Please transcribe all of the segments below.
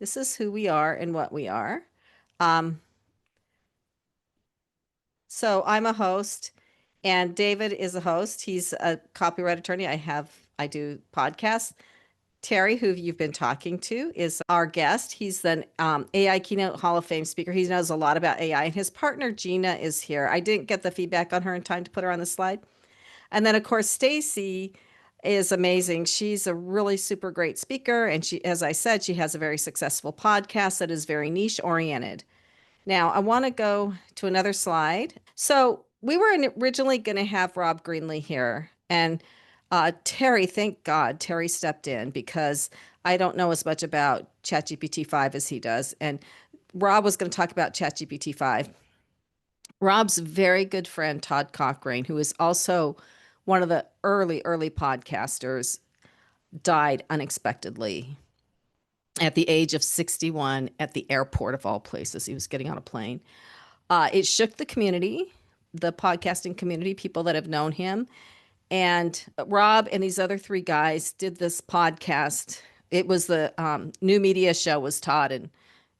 This is who we are and what we are. Um, so I'm a host, and David is a host. He's a copyright attorney. I do podcasts. Terry, who you've been talking to, is our guest. He's the AI Keynote Hall of Fame speaker. He knows a lot about AI, and his partner Gina is here. I didn't get the feedback on her in time to put her on the slide. And then, of course, Stacy is amazing. She's a really super great speaker. And she, as I said, she has a very successful podcast that is very niche oriented. Now, I want to go to another slide. So we were originally going to have Rob Greenlee here. And Terry, thank God, Terry stepped in because I don't know as much about ChatGPT 5 as he does. And Rob was going to talk about ChatGPT 5. Rob's very good friend, Todd Cochrane, who is also one of the early podcasters, died unexpectedly at the age of 61 at the airport of all places. He was getting on a plane. It shook the community, the podcasting community, people that have known him. And Rob and these other three guys did this podcast. It was the new media show was Todd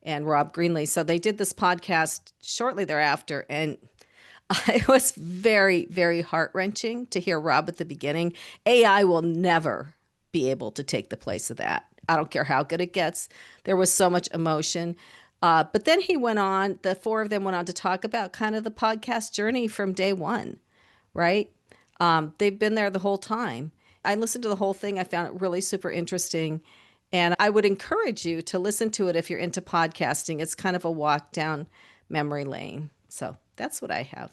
and Rob Greenlee. So they did this podcast shortly thereafter. And it was very, very heart-wrenching to hear Rob at the beginning. AI will never be able to take the place of that. I don't care how good it gets. There was so much emotion. But then he went on, the four of them went on to talk about kind of the podcast journey from day one, right? They've been there the whole time. I listened to the whole thing. I found it really super interesting. And I would encourage you to listen to it if you're into podcasting. It's kind of a walk down memory lane. So that's what I have.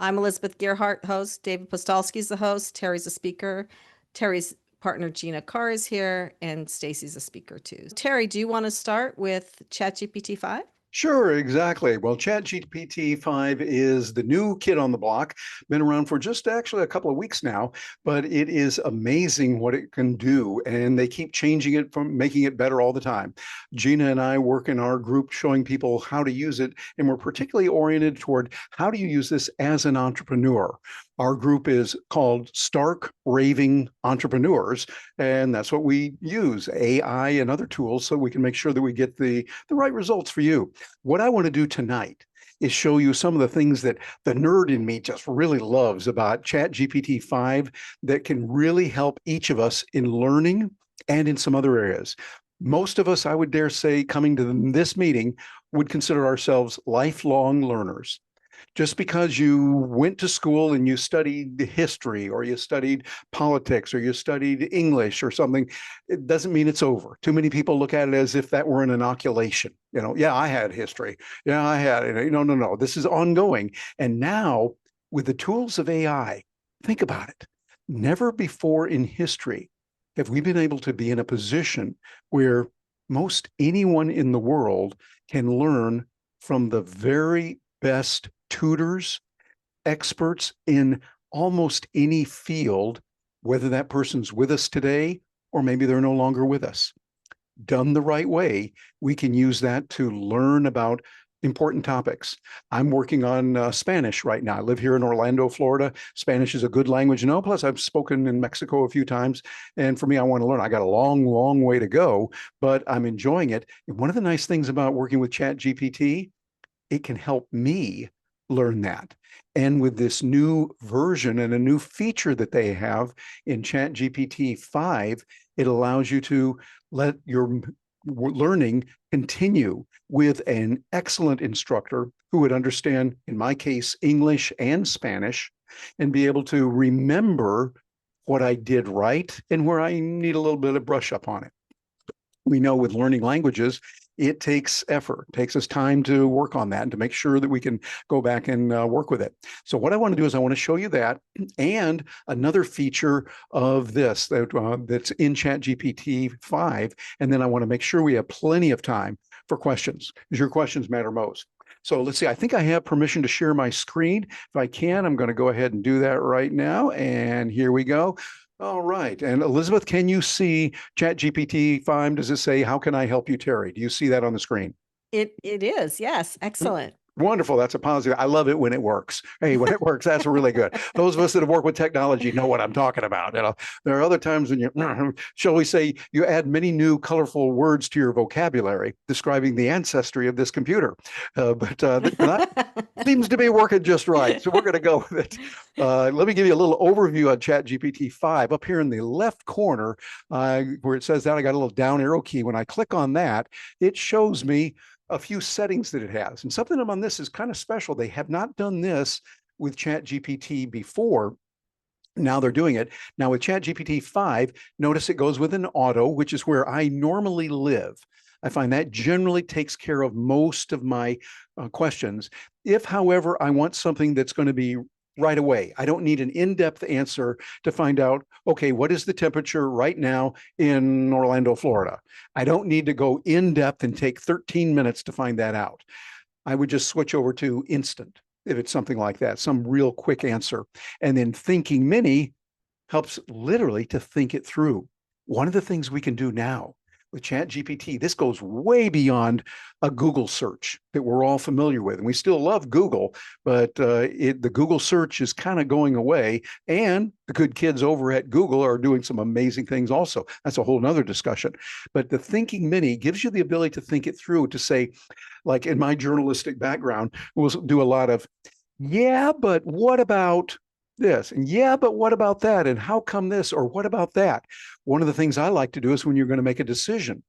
I'm Elizabeth Gearhart, host. David Postolski is the host. Terry's a speaker. Terry's partner Gina Carr is here, and Stacy's a speaker too. Terry, do you want to start with ChatGPT 5? Sure, exactly. Well, ChatGPT 5 is the new kid on the block. Been around for just actually a couple of weeks now, but it is amazing what it can do. And they keep changing it from making it better all the time. Gina and I work in our group showing people how to use it. And we're particularly oriented toward how do you use this as an entrepreneur? Our group is called Stark Raving Entrepreneurs, and that's what we use, AI and other tools, so we can make sure that we get the right results for you. What I want to do tonight is show you some of the things that the nerd in me just really loves about ChatGPT 5 that can really help each of us in learning and in some other areas. Most of us, I would dare say, coming to this meeting, would consider ourselves lifelong learners. Just because you went to school and you studied history or you studied politics or you studied English or something, it doesn't mean it's over. Too many people look at it as if that were an inoculation. Yeah, I had history. Yeah, I had it. No. This is ongoing. And now with the tools of AI, think about it. Never before in history have we been able to be in a position where most anyone in the world can learn from the very best tutors, experts in almost any field, whether that person's with us today or maybe they're no longer with us. Done the right way, we can use that to learn about important topics. I'm working on Spanish right now. I live here in Orlando, Florida. Spanish is a good language to know. Plus, I've spoken in Mexico a few times. And for me, I want to learn. I got a long way to go, but I'm enjoying it. And one of the nice things about working with ChatGPT, it can help me learn that. And with this new version and a new feature that they have in ChatGPT 5, it allows you to let your learning continue with an excellent instructor who would understand, in my case, English and Spanish, and be able to remember what I did right and where I need a little bit of brush up on it. We know with learning languages, it takes effort. It takes us time to work on that and to make sure that we can go back and work with it. So what I want to do is I want to show you that and another feature of this that's in ChatGPT 5. And then I want to make sure we have plenty of time for questions, because your questions matter most. So let's see, I think I have permission to share my screen. If I can, I'm going to go ahead and do that right now. And here we go. All right. And Elizabeth, can you see ChatGPT 5? Does it say, how can I help you, Terry? Do you see that on the screen? It is, yes. Excellent. Wonderful. That's a positive. I love it when it works. Hey, when it works, that's really good. Those of us that have worked with technology know what I'm talking about. There are other times when you, shall we say, you add many new colorful words to your vocabulary describing the ancestry of this computer. That seems to be working just right. So we're going to go with it. Let me give you a little overview on ChatGPT 5. Up here in the left corner, where it says that, I got a little down arrow key. When I click on that, it shows me a few settings that it has. And something on this is kind of special. They have not done this with ChatGPT before. Now they're doing it. Now with ChatGPT 5, notice it goes with an auto, which is where I normally live. I find that generally takes care of most of my questions. If, however, I want something that's going to be right away, I don't need an in-depth answer to find out, okay, what is the temperature right now in Orlando, Florida? I don't need to go in-depth and take 13 minutes to find that out. I would just switch over to instant if it's something like that, some real quick answer. And then Thinking Mini helps literally to think it through. One of the things we can do now with ChatGPT, this goes way beyond a Google search that we're all familiar with. And we still love Google, but the Google search is kind of going away. And the good kids over at Google are doing some amazing things also. That's a whole nother discussion. But the Thinking Mini gives you the ability to think it through, to say, like in my journalistic background, we'll do a lot of, yeah, but what about this? And yeah, but what about that? And how come this? Or what about that? One of the things I like to do is when you're going to make a decision,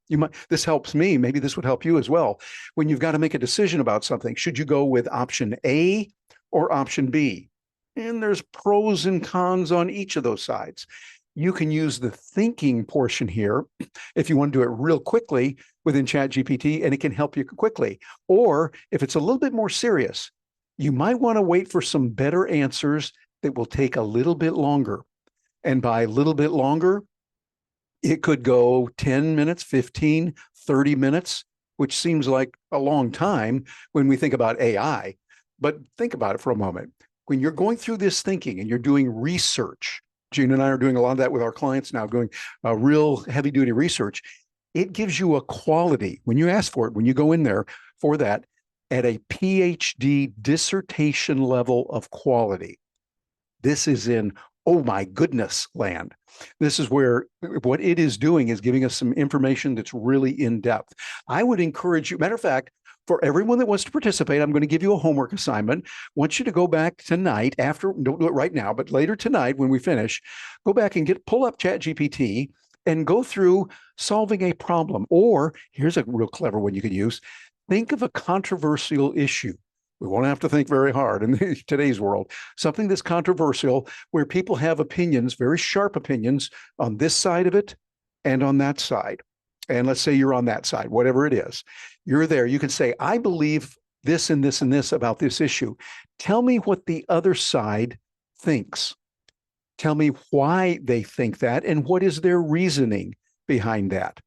this helps me, maybe this would help you as well. When you've got to make a decision about something, should you go with option A or option B? And there's pros and cons on each of those sides. You can use the thinking portion here if you want to do it real quickly within ChatGPT, and it can help you quickly. Or if it's a little bit more serious, you might want to wait for some better answers that will take a little bit longer. And by a little bit longer, it could go 10 minutes, 15, 30 minutes, which seems like a long time when we think about AI. But think about it for a moment. When you're going through this thinking and you're doing research, Gina and I are doing a lot of that with our clients now, doing real heavy duty research. It gives you a quality when you ask for it, when you go in there for that, at a PhD dissertation level of quality. This is in, oh my goodness, land. This is where what it is doing is giving us some information that's really in depth. I would encourage you, matter of fact, for everyone that wants to participate, I'm going to give you a homework assignment. I want you to go back tonight after, don't do it right now, but later tonight when we finish, go back and pull up ChatGPT and go through solving a problem. Or here's a real clever one you can use. Think of a controversial issue. We won't have to think very hard in today's world. Something that's controversial where people have opinions, very sharp opinions on this side of it and on that side. And let's say you're on that side, whatever it is. You're there. You can say, I believe this and this and this about this issue. Tell me what the other side thinks. Tell me why they think that and what is their reasoning behind that.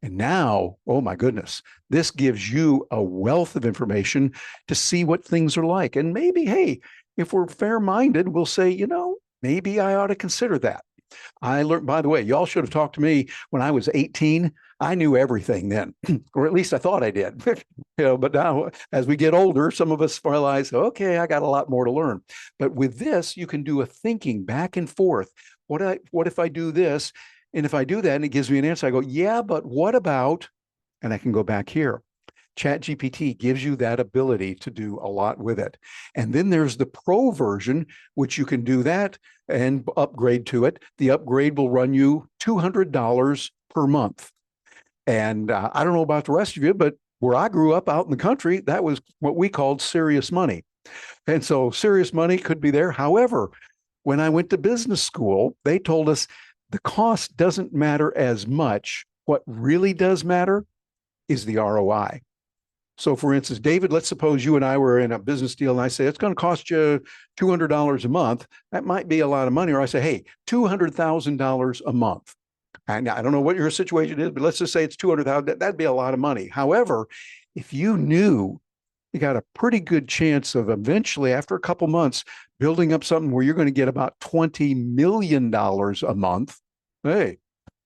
And now, oh my goodness, this gives you a wealth of information to see what things are like. And maybe, hey, if we're fair-minded, we'll say, maybe I ought to consider that. I learned, by the way, y'all should have talked to me when I was 18. I knew everything then, or at least I thought I did. But now as we get older, some of us realize, okay, I got a lot more to learn. But with this, you can do a thinking back and forth. What if I do this? And if I do that and it gives me an answer, I go, yeah, but what about, and I can go back here. ChatGPT gives you that ability to do a lot with it. And then there's the pro version, which you can do that and upgrade to it. The upgrade will run you $200 per month. And I don't know about the rest of you, but where I grew up out in the country, that was what we called serious money. And so serious money could be there. However, when I went to business school, they told us the cost doesn't matter as much. What really does matter is the ROI. So for instance, David, let's suppose you and I were in a business deal and I say, it's going to cost you $200 a month. That might be a lot of money. Or I say, hey, $200,000 a month. And I don't know what your situation is, but let's just say it's 200,000. That'd be a lot of money. However, if you knew you got a pretty good chance of eventually, after a couple months, building up something where you're going to get about $20 million a month, hey,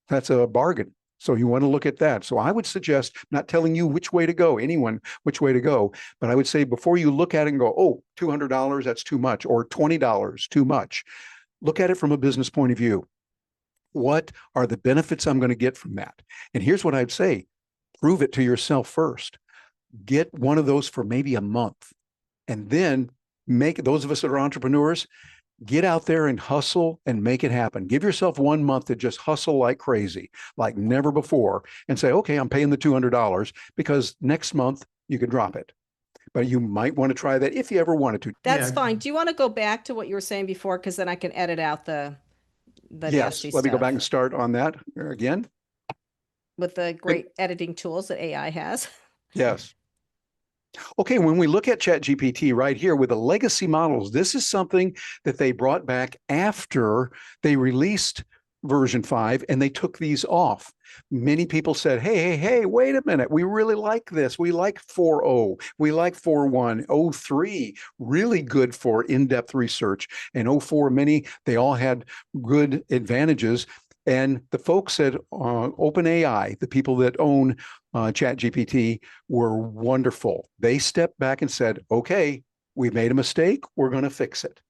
that's a bargain. So you want to look at that. So I would suggest, not telling you which way to go, anyone which way to go, but I would say before you look at it and go, oh, $200, that's too much, or $20, too much. Look at it from a business point of view. What are the benefits I'm going to get from that? And here's what I'd say, prove it to yourself first. Get one of those for maybe a month, and then make, those of us that are entrepreneurs, get out there and hustle and make it happen. Give yourself 1 month to just hustle like crazy, like never before, and say, okay, I'm paying the $200, because next month you can drop it. But you might want to try that if you ever wanted to. That's fine. Do you want to go back to what you were saying before? Because then I can edit out the Yes, nasty let me go back and stuff start on that again. with the great editing tools that AI has. Yes. Okay, when we look at ChatGPT right here with the legacy models, this is something that they brought back after they released version 5 and they took these off. Many people said, hey, wait a minute. We really like this. We like 4.0. We like 4.1. 0.3, really good for in-depth research. And 0.4, many, they all had good advantages. And the folks at OpenAI, the people that own ChatGPT, were wonderful. They stepped back and said, okay, we made a mistake. We're going to fix it.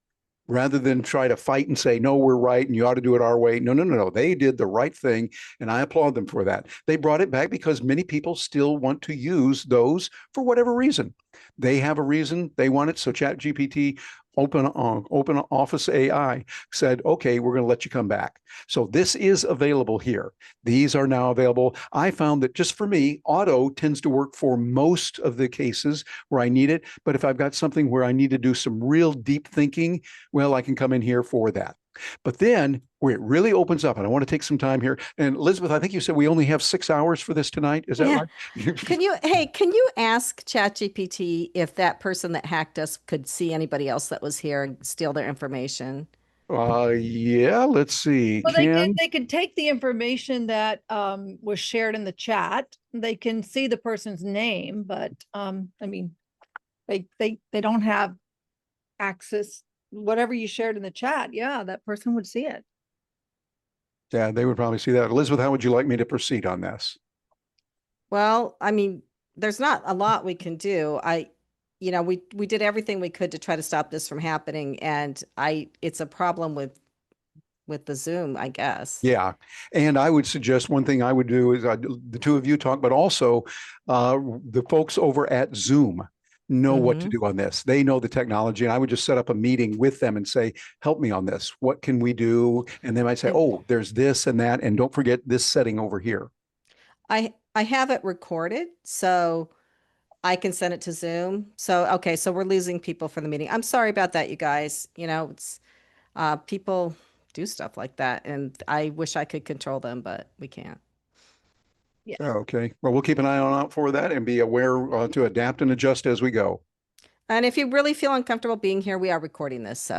Rather than try to fight and say, no, we're right and you ought to do it our way. No. They did the right thing, and I applaud them for that. They brought it back because many people still want to use those for whatever reason. They have a reason they want it. So ChatGPT, Open Office AI said, okay, we're going to let you come back. So this is available here. These are now available. I found that just for me, auto tends to work for most of the cases where I need it. But if I've got something where I need to do some real deep thinking, well, I can come in here for that. But then where it really opens up, and I want to take some time here. And Elizabeth, I think you said we only have 6 hours for this tonight. Is that right? Can you ask ChatGPT if that person that hacked us could see anybody else that was here and steal their information? Yeah, let's see. Well, they could take the information that was shared in the chat. They can see the person's name, but I mean, they don't have access. Whatever you shared in the chat, yeah, that person would see it. Yeah, they would probably see that. Elizabeth, how would you like me to proceed on this? Well, I mean, there's not a lot we can do. We did everything we could to try to stop this from happening, and it's a problem with the Zoom, I guess. Yeah. And I would suggest one thing I would do is the two of you talk, but also the folks over at Zoom know what to do on this. They know the technology. And I would just set up a meeting with them and say, help me on this. What can we do? And they might say, oh, there's this and that. And don't forget this setting over here. I have it recorded, so I can send it to Zoom. So, okay, so we're losing people for the meeting. I'm sorry about that, you guys. It's people do stuff like that, and I wish I could control them, but we can't. Yeah. Okay. Well, we'll keep an eye out for that and be aware to adapt and adjust as we go. And if you really feel uncomfortable being here, we are recording this,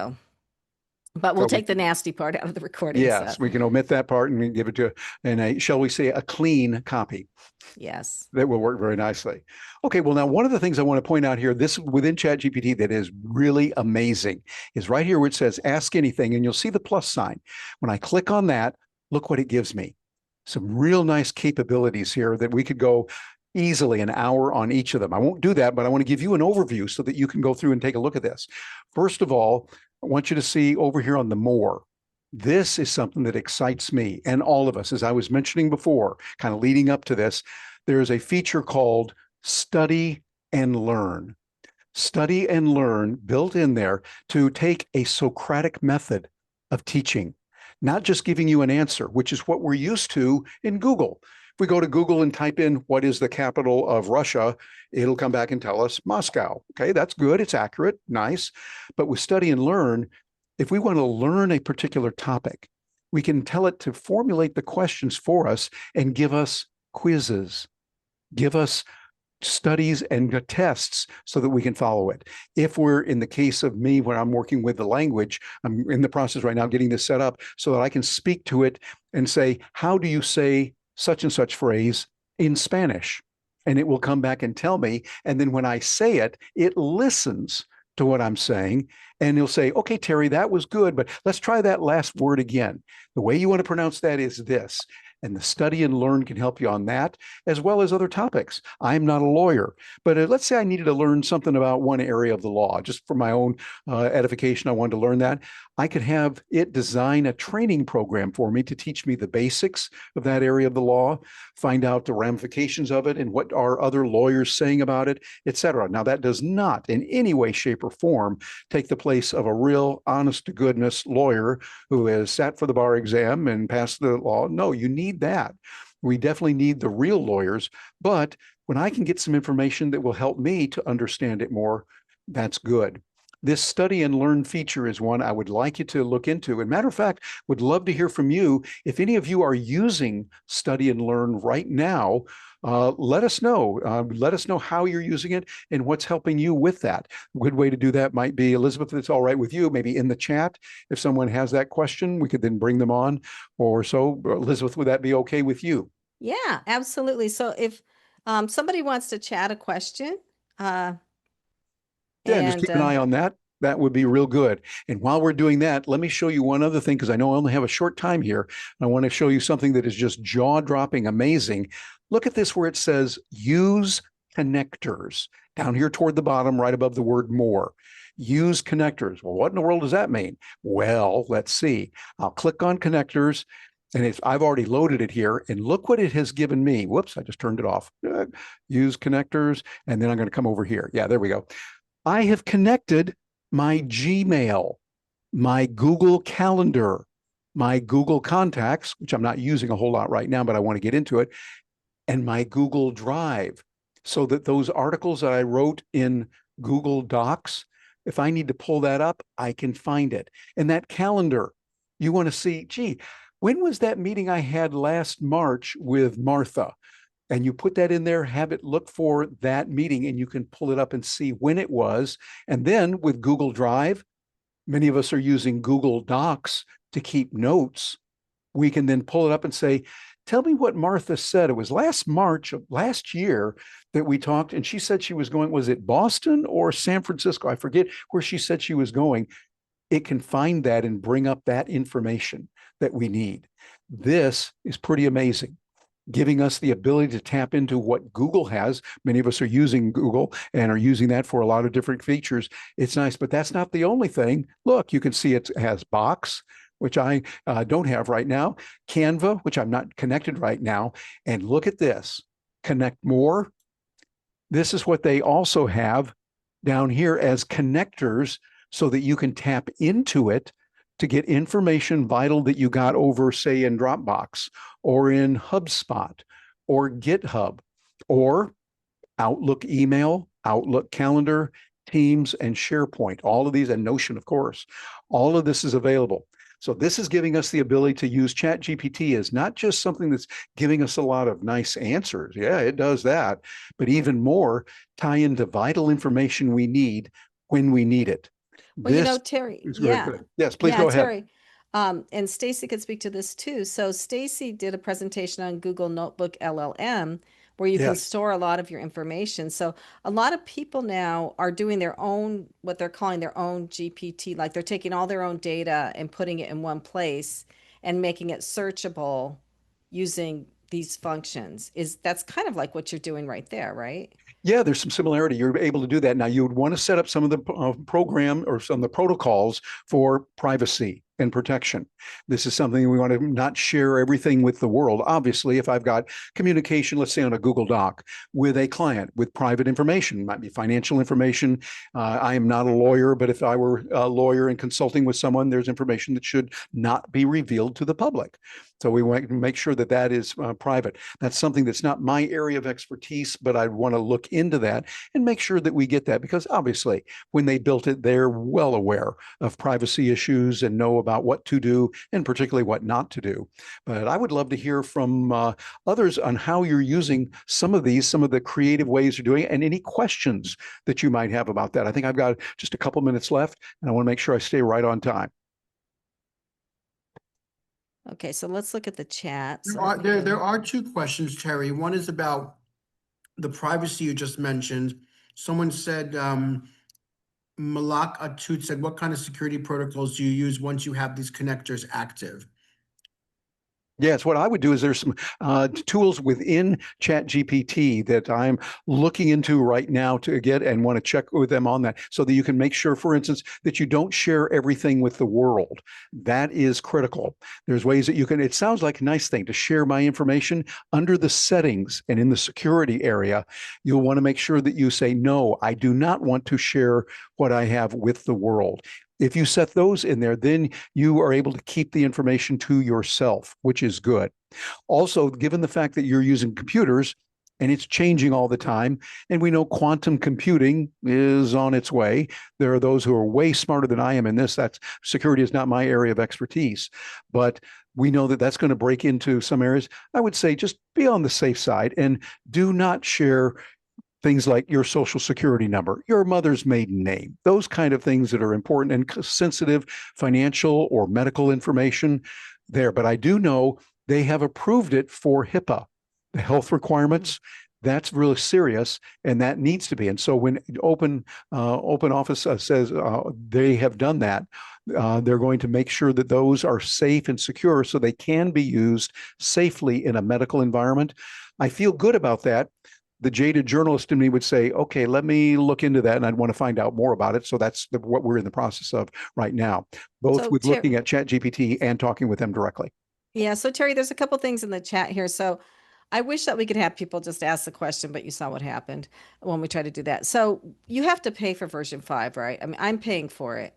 but we'll take the nasty part out of the recording. Yes, we can omit that part and give it to, shall we say, a clean copy. Yes. That will work very nicely. Okay, well, now one of the things I want to point out here, this within ChatGPT that is really amazing is right here where it says ask anything, and you'll see the plus sign. When I click on that, look what it gives me. Some real nice capabilities here that we could go easily an hour on each of them. I won't do that, but I want to give you an overview so that you can go through and take a look at this. First of all, I want you to see over here on the more. This is something that excites me and all of us. As I was mentioning before, kind of leading up to this, there is a feature called Study and Learn. Study and Learn built in there to take a Socratic method of teaching, not just giving you an answer, which is what we're used to in Google. If we go to Google and type in what is the capital of Russia, it'll come back and tell us Moscow. Okay, that's good. It's accurate. Nice. But with Study and Learn, if we want to learn a particular topic, we can tell it to formulate the questions for us and give us quizzes, give us studies and tests so that we can follow it. If we're in the case of me, when I'm working with the language, I'm in the process right now getting this set up so that I can speak to it and say, how do you say such and such phrase in Spanish? And it will come back and tell me. And then when I say it, it listens to what I'm saying. And he'll say, okay, Terry, that was good, but let's try that last word again. The way you want to pronounce that is this. And the study and learn can help you on that, as well as other topics. I'm not a lawyer, but let's say I needed to learn something about one area of the law, just for my own edification. I wanted to learn that. I could have it design a training program for me to teach me the basics of that area of the law, find out the ramifications of it and what are other lawyers saying about it, etc. Now, that does not in any way, shape, or form take the place of a real honest to goodness lawyer who has sat for the bar exam and passed the law. No, you need that. We definitely need the real lawyers. But when I can get some information that will help me to understand it more, that's good. This study and learn feature is one I would like you to look into. And matter of fact, would love to hear from you. If any of you are using study and learn right now, let us know. Let us know how you're using it and what's helping you with that. A good way to do that might be, Elizabeth, if it's all right with you, maybe in the chat. If someone has that question, we could then bring them on or so. Elizabeth, would that be okay with you? Yeah, absolutely. So if somebody wants to chat a question, Yeah, and just keep an eye on that. That would be real good. And while we're doing that, let me show you one other thing, because I know I only have a short time here. I want to show you something that is just jaw-dropping amazing. Look at this where it says use connectors down here toward the bottom, right above the word more. Use connectors. Well, what in the world does that mean? Well, let's see. I'll click on connectors. And I've already loaded it here, and look what it has given me. Whoops, I just turned it off. Use connectors, and then I'm going to come over here. Yeah, there we go. I have connected my Gmail, my Google Calendar, my Google Contacts, which I'm not using a whole lot right now, but I want to get into it, and my Google Drive, so that those articles that I wrote in Google Docs, if I need to pull that up, I can find it. And that calendar, you want to see, gee, when was that meeting I had last March with Martha? And you put that in there, have it look for that meeting, and you can pull it up and see when it was. And then with Google Drive, many of us are using Google Docs to keep notes. We can then pull it up and say, tell me what Martha said. It was last March of last year that we talked, and she said she was going, was it Boston or San Francisco? I forget where she said she was going. It can find that and bring up that information that we need. This is pretty amazing, giving us the ability to tap into what Google has. Many of us are using Google and are using that for a lot of different features. It's nice, but that's not the only thing. Look, you can see it has Box, which I don't have right now, Canva, which I'm not connected right now. And look at this, Connect More. This is what they also have down here as connectors, so that you can tap into it to get information vital that you got over, say, in Dropbox or in HubSpot or GitHub or Outlook email, Outlook calendar, Teams, and SharePoint. All of these, and Notion, of course. All of this is available. So this is giving us the ability to use ChatGPT as not just something that's giving us a lot of nice answers. Yeah, it does that. But even more, tie into vital information we need when we need it. Well, This Terry, is really yeah. good. Yes, please Yeah, go ahead. Terry. And Stacy could speak to this too. So Stacy did a presentation on Google Notebook LLM where you can Yes. store a lot of your information. So a lot of people now are doing their own, what they're calling their own GPT, like they're taking all their own data and putting it in one place and making it searchable using these functions. That's kind of like what you're doing right there, right? Yeah, there's some similarity. You're able to do that. Now, you would want to set up some of the program or some of the protocols for privacy and protection. This is something we want to not share everything with the world. Obviously, if I've got communication, let's say on a Google Doc with a client with private information, might be financial information. I am not a lawyer, but if I were a lawyer and consulting with someone, there's information that should not be revealed to the public. So we want to make sure that that is private. That's something that's not my area of expertise, but I want to look into that and make sure that we get that, because obviously when they built it, they're well aware of privacy issues and know about what to do and particularly what not to do. But I would love to hear from others on how you're using some of the creative ways you're doing it, and any questions that you might have about that. I think I've got just a couple minutes left, and I want to make sure I stay right on time. Okay, so let's look at the chat. There are two questions, Terry. One is about the privacy you just mentioned. Someone said, Malak Atut said, what kind of security protocols do you use once you have these connectors active? Yes, what I would do is there's some tools within ChatGPT that I'm looking into right now to get and want to check with them on that so that you can make sure, for instance, that you don't share everything with the world. That is critical. There's ways that you can, it sounds like a nice thing to share my information under the settings and in the security area. You'll want to make sure that you say, no, I do not want to share what I have with the world. If you set those in there, then you are able to keep the information to yourself, which is good. Also, given the fact that you're using computers and it's changing all the time, and we know quantum computing is on its way. There are those who are way smarter than I am in this. That's security is not my area of expertise, but we know that that's going to break into some areas. I would say just be on the safe side and do not share things like your social security number, your mother's maiden name, those kind of things that are important and sensitive financial or medical information there. But I do know they have approved it for HIPAA, the health requirements. That's really serious, and that needs to be. And so when Open Office says they have done that, they're going to make sure that those are safe and secure so they can be used safely in a medical environment. I feel good about that. The jaded journalist in me would say, okay, let me look into that and I'd want to find out more about it. So that's what we're in the process of right now, both So, with looking at ChatGPT and talking with them directly. Yeah. So Terry, there's a couple things in the chat here. So I wish that we could have people just ask the question, but you saw what happened when we tried to do that. So you have to pay for version 5, right? I mean, I'm paying for it.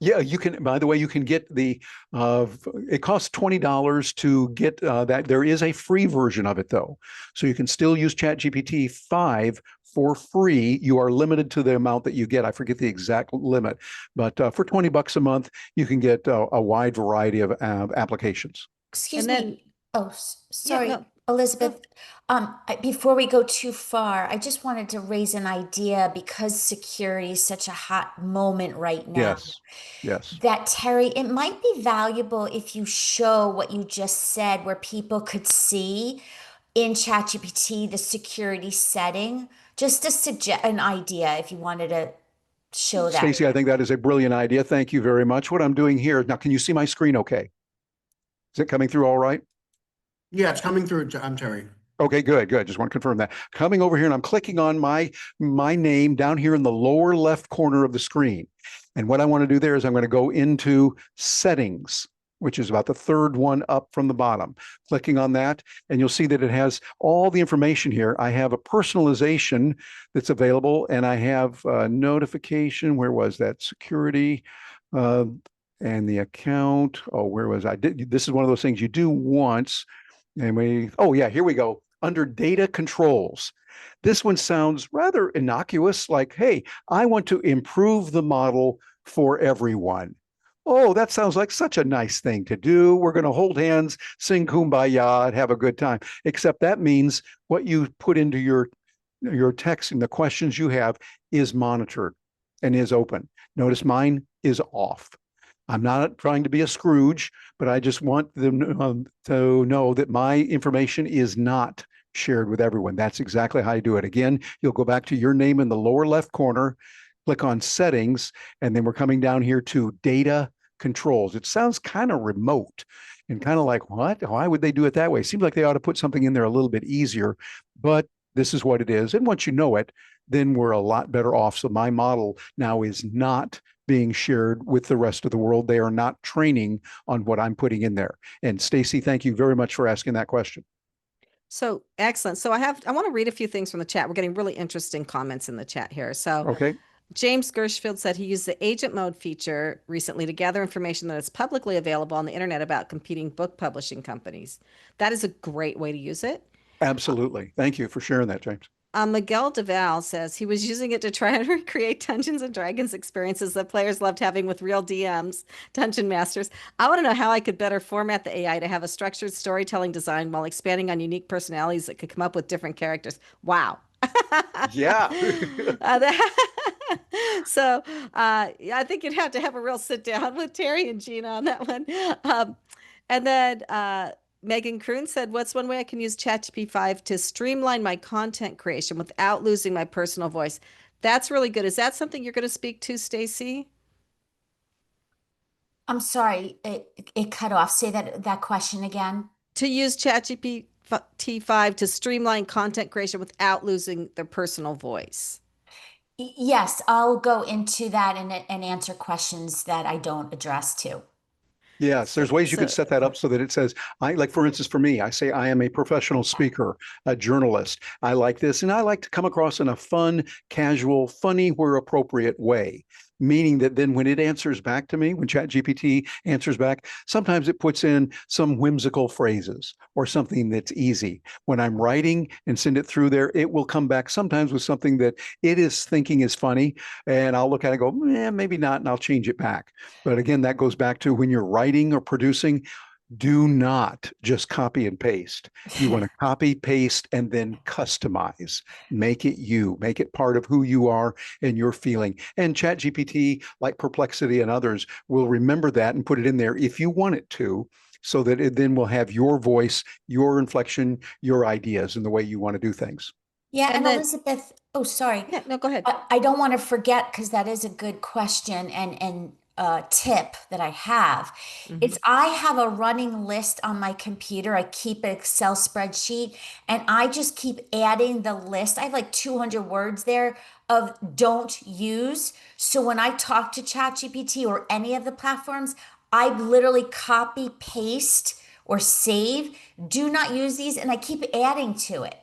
Yeah, you can, by the way, you can get it costs $20 to get that. There is a free version of it though. So you can still use ChatGPT 5 for free. You are limited to the amount that you get. I forget the exact limit, but for $20 a month, you can get a wide variety of applications. Excuse And then, me. Oh, yeah, sorry, no, Elizabeth. Before we go too far, I just wanted to raise an idea because security is such a hot moment right now. Yes, yes. That Terry, it might be valuable if you show what you just said, where people could see in ChatGPT the security setting. Just to suggest an idea if you wanted to show that. Stacy, I think that is a brilliant idea. Thank you very much. What I'm doing here now, can you see my screen okay? Is it coming through all right? Yeah, it's coming through. I'm Terry. Okay, good, good. Just want to confirm that. Coming over here and I'm clicking on my name down here in the lower left corner of the screen. And what I want to do there is I'm going to go into settings, which is about the third one up from the bottom. Clicking on that, and you'll see that it has all the information here. I have a personalization that's available, and I have a notification. Where was that? Security. And the account. Oh, where was I? This is one of those things you do once. And oh yeah, here we go. Under data controls. This one sounds rather innocuous, like, hey, I want to improve the model for everyone. Oh, that sounds like such a nice thing to do. We're going to hold hands, sing kumbaya, and have a good time. Except that means what you put into your text and the questions you have is monitored and is open. Notice mine is off. I'm not trying to be a Scrooge, but I just want them to know that my information is not shared with everyone. That's exactly how you do it. Again, you'll go back to your name in the lower left corner, click on settings, and then we're coming down here to data controls. It sounds kind of remote and kind of like, what? Why would they do it that way? It seems like they ought to put something in there a little bit easier, but this is what it is. And once you know it, then we're a lot better off. So my model now is not being shared with the rest of the world. They are not training on what I'm putting in there. And Stacy, thank you very much for asking that question. so excellent. So I want to read a few things from the chat. We're getting really interesting comments in the chat here. So Okay. James Gershfield said he used the agent mode feature recently to gather information that is publicly available on the internet about competing book publishing companies. That is a great way to use it. Absolutely. Thank you for sharing that, James. Miguel Deval says he was using it to try and recreate Dungeons and Dragons experiences that players loved having with real DMs, dungeon masters. I want to know how I could better format the AI to have a structured storytelling design while expanding on unique personalities that could come up with different characters. Wow. Yeah. So I think you'd have to have a real sit down with Terry and Gina on that one. And then Megan Kroon said, what's one way I can use ChatGPT 5 to streamline my content creation without losing my personal voice? That's really good. Is that something you're going to speak to, Stacy? I'm sorry, it cut off. Say that question again. to use ChatGPT 5 to streamline content creation without losing their personal voice. Yes, I'll go into that and answer questions that I don't address to. Yes, there's ways you could So set that up so that it says, like, for instance, for me, I say I am a professional speaker, a journalist. I like this, and I like to come across in a fun, casual, funny where appropriate way. Meaning that then when it answers back to me, when ChatGPT answers back, sometimes it puts in some whimsical phrases or something that's easy. When I'm writing and send it through there, it will come back sometimes with something that it is thinking is funny. And I'll look at it and go, maybe not, and I'll change it back. But again, that goes back to when you're writing or producing, do not just copy and paste. You want to copy, paste, and then customize. Make it you, make it part of who you are and your feeling. And ChatGPT, like Perplexity and others, will remember that and put it in there if you want it to, so that it then will have your voice, your inflection, your ideas, and the way you want to do things. Yeah, And and then, Elizabeth, oh, sorry. yeah, no, go ahead. I don't want to forget because that is a good question and tip that I have. Mhm. It's I have a running list on my computer. I keep an Excel spreadsheet and I just keep adding the list. I have like 200 words there of don't use. So when I talk to ChatGPT or any of the platforms, I literally copy, paste, or save. Do not use these, and I keep adding to it.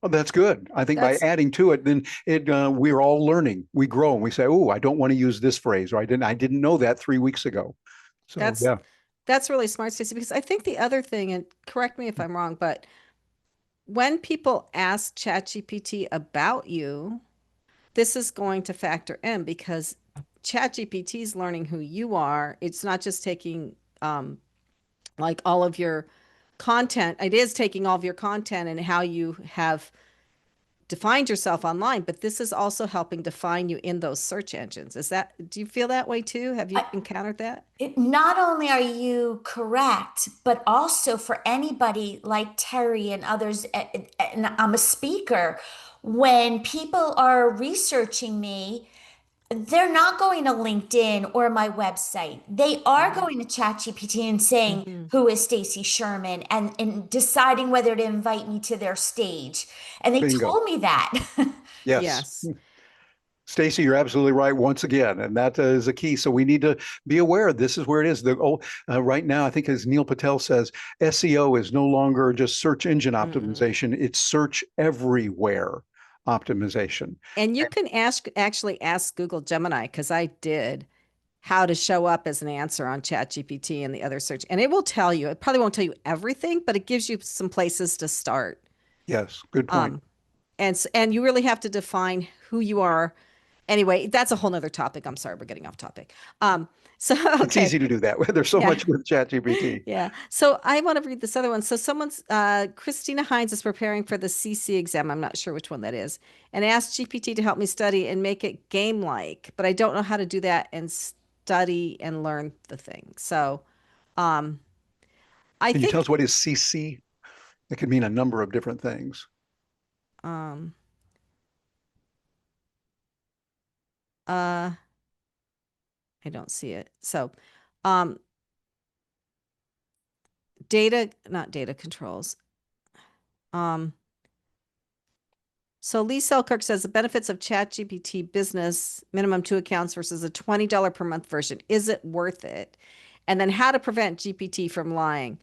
Oh, that's good. I think by That's adding to it, then we're all learning. We grow and we say, "Oh, I don't want to use this phrase," or "I didn't know that 3 weeks ago." So that's yeah, that's really smart, Stacey, because I think the other thing, and correct me if I'm wrong, but when people ask ChatGPT about you, this is going to factor in because ChatGPT is learning who you are. It's not just taking like all of your content. It is taking all of your content and how you have defined yourself online, but this is also helping define you in those search engines. Do you feel that way too? Have you encountered that? Not only are you correct, but also for anybody like Terry and others, and I'm a speaker, when people are researching me, they're not going to LinkedIn or my website. They are Mhm. going to ChatGPT and saying, Mhm. who is Stacy Sherman? And deciding whether to invite me to their stage. And they bingo. told me that. Yes. Yes. Stacy, you're absolutely right once again, and that is a key. So we need to be aware. This is where it is. Right now, I think as Neil Patel says, SEO is no longer just search engine Mm-mm. optimization; it's search everywhere optimization. And you can actually ask Google Gemini, because I did, how to show up as an answer on ChatGPT and the other search. And it will tell you, it probably won't tell you everything, but it gives you some places to start. Yes, good point. Um, and you really have to define who you are. Anyway, that's a whole nother topic. I'm sorry, we're getting off topic. So It's okay. easy to do that. There's so Yeah. much with ChatGPT. Yeah. So I want to read this other one. So Christina Hines is preparing for the CC exam. I'm not sure which one that is, and asked GPT to help me study and make it game-like, but I don't know how to do that and study and learn the thing. So, um, I Can you tell us think, what is CC? It could mean a number of different things. um, uh, I don't see it. So, um, not data controls. Um, So Lee Selkirk says the benefits of ChatGPT business minimum 2 accounts versus a $20 per month version. Is it worth it? And then how to prevent GPT from lying.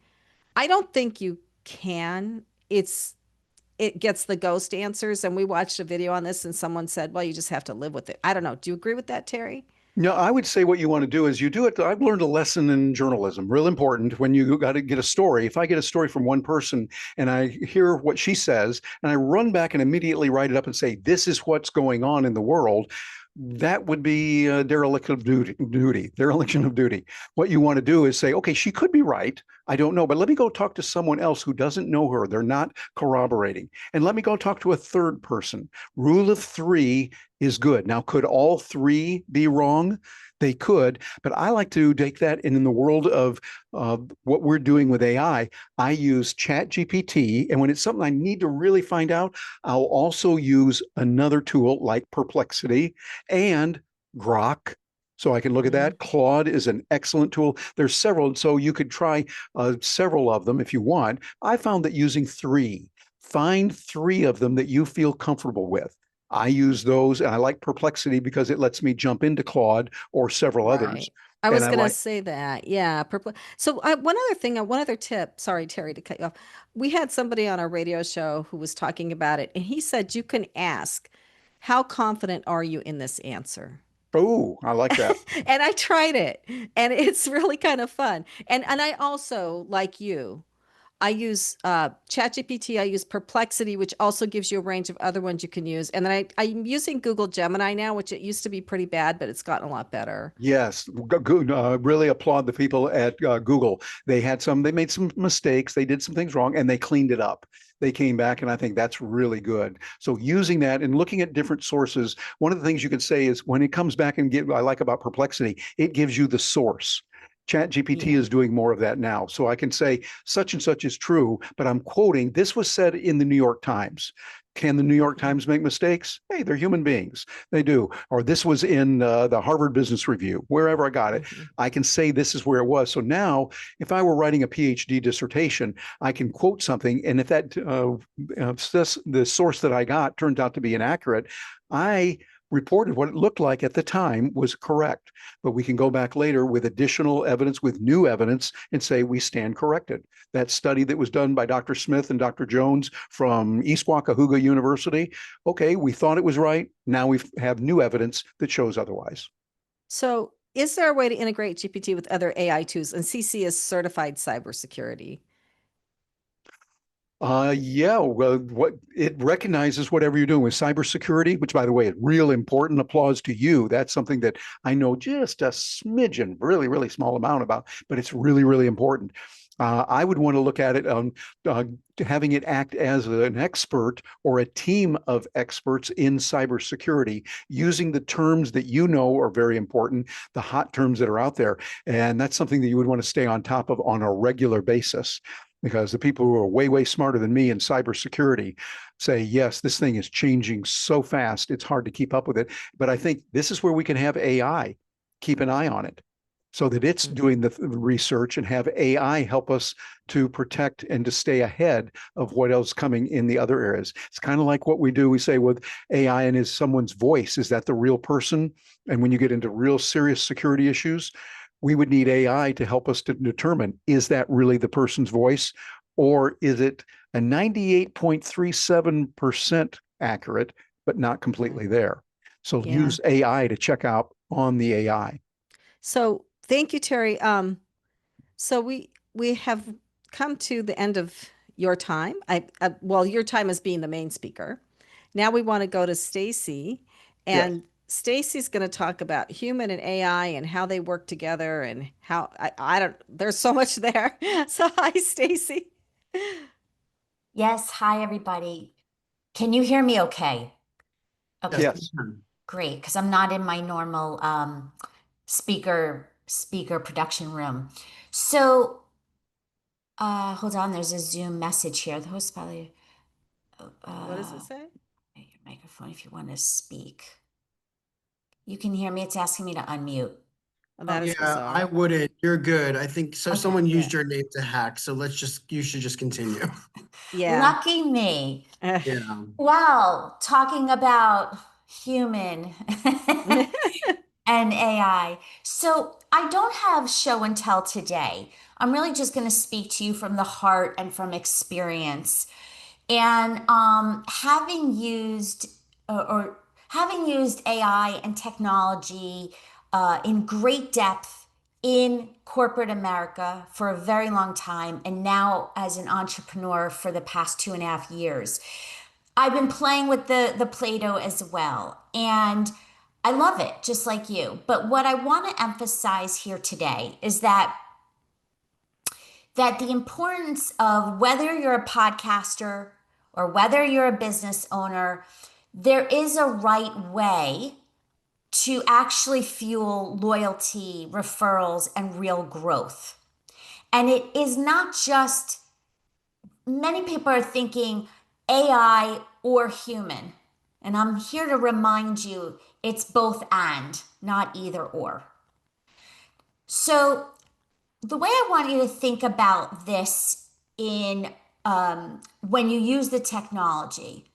I don't think you can. It gets the ghost answers. And we watched a video on this and someone said, well, you just have to live with it. I don't know. Do you agree with that, Terry? No, I would say what you want to do is you do it. I've learned a lesson in journalism, real important when you got to get a story. If I get a story from one person and I hear what she says and I run back and immediately write it up and say, this is what's going on in the world, that would be a dereliction of duty. What you want to do is say, okay, she could be right. I don't know, but let me go talk to someone else who doesn't know her. They're not corroborating. And let me go talk to a third person. Rule of three is good. Now, could all three be wrong? They could, but I like to take that, and in the world of what we're doing with AI, I use Chat GPT, and when it's something I need to really find out, I'll also use another tool like Perplexity and Grok So I can look at that. Claude is an excellent tool. There's several, so you could try several of them if you want. I found that using three, find three of them that you feel comfortable with. I use those, and I like Perplexity because it lets me jump into Claude or several others. Right. I And was I going to like, say that. Yeah. So one other thing, one other tip. Sorry, Terry, to cut you off. We had somebody on our radio show who was talking about it, and he said you can ask, how confident are you in this answer? oh, I like that. And I tried it, and it's really kind of fun. And I also, like you, I use ChatGPT. I use Perplexity, which also gives you a range of other ones you can use. And then I'm using Google Gemini now, which it used to be pretty bad, but it's gotten a lot better. Yes, really applaud the people at Google. They made some mistakes, they did some things wrong, and they cleaned it up. They came back, and I think that's really good. So using that and looking at different sources, one of the things you can say is when it comes back I like about Perplexity, it gives you the source. ChatGPT Yeah. is doing more of that now. So I can say such and such is true, but I'm quoting, this was said in the New York Times. Can the New York Times make mistakes? Hey, they're human beings. They do. Or this was in the Harvard Business Review, wherever I got it. Mhm. I can say this is where it was. So now, if I were writing a PhD dissertation, I can quote something, and if the source that I got turned out to be inaccurate, I reported what it looked like at the time was correct. But we can go back later with additional evidence, with new evidence, and say we stand corrected. That study that was done by Dr. Smith and Dr. Jones from East Wakahuga University, okay, we thought it was right. Now we have new evidence that shows otherwise. So, is there a way to integrate GPT with other AI tools? And CC is certified cybersecurity. Yeah, well, what it recognizes whatever you're doing with cybersecurity, which by the way, is real important. Applause to you. That's something that I know just a smidgen, really, really small amount about, but it's really, really important. I would want to look at it on having it act as an expert or a team of experts in cybersecurity, using the terms that you know are very important, the hot terms that are out there. And that's something that you would want to stay on top of on a regular basis, because the people who are way, way smarter than me in cybersecurity say, yes, this thing is changing so fast, it's hard to keep up with it. But I think this is where we can have AI keep an eye on it so that it's doing the research, and have AI help us to protect and to stay ahead of what else coming in the other areas. It's kind of like what we do. We say with AI, and is someone's voice, is that the real person? And when you get into real serious security issues, we would need AI to help us to determine, is that really the person's voice, or is it a 98.37% accurate, but not completely there? So Yeah. use AI to check out on the AI. So, thank you, Terry. So we have come to the end of your time. Well, your time as being the main speaker. Now we want to go to Stacy, Yes. and Stacy's going to talk about human and AI and how they work together, and how I don't. There's so much there. So hi, Stacy. Yes, hi everybody. Can you hear me okay? Okay, Yes. Yes. great, because I'm not in my normal speaker production room. So hold on, there's a Zoom message here. The host probably What does it say? your microphone if you want to speak. You can hear me. It's asking me to unmute. Well, that is Yeah, I bizarre. wouldn't. You're good. I think so. Okay, Someone used yeah. your name to hack. So you should just continue. Yeah. Lucky me. Yeah. Wow, talking about human and AI. So I don't have show and tell today. I'm really just going to speak to you from the heart and from experience. And or having used AI and technology in great depth in corporate America for a very long time, and now as an entrepreneur for the past 2.5 years, I've been playing with the Play-Doh as well. And I love it, just like you. But what I want to emphasize here today is that the importance of whether you're a podcaster or whether you're a business owner, there is a right way to actually fuel loyalty, referrals, and real growth. And it is not just, many people are thinking AI or human. And I'm here to remind you it's both and, not either or. So the way I want you to think about this in when you use the technology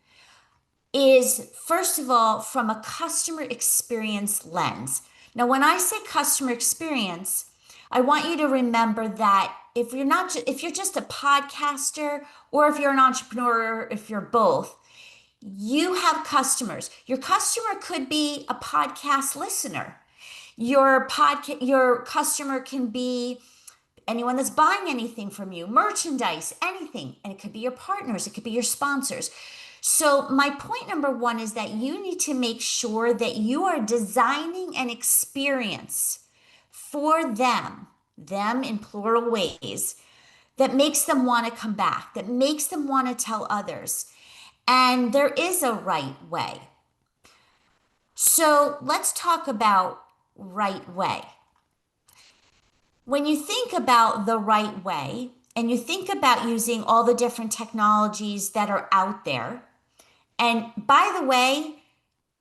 is, first of all, from a customer experience lens. Now, when I say customer experience, I want you to remember that if you're not, if you're just a podcaster, or if you're an entrepreneur, or if you're both, you have customers. Your customer could be a podcast listener. Your customer can be anyone that's buying anything from you, merchandise, anything. And it could be your partners, it could be your sponsors. So, my point number one is that you need to make sure that you are designing an experience for them in plural ways, that makes them want to come back, that makes them want to tell others. And there is a right way. So, let's talk about right way. When you think about the right way, and you think about using all the different technologies that are out there, and by the way,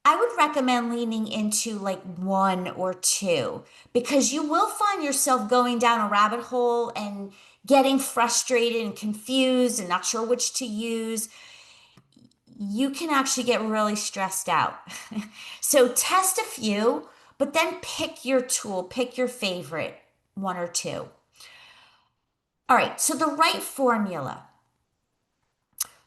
I would recommend leaning into like one or two, because you will find yourself going down a rabbit hole and getting frustrated and confused and not sure which to use. You can actually get really stressed out. So test a few, but then pick your tool, pick your favorite one or two. All right, so the right formula.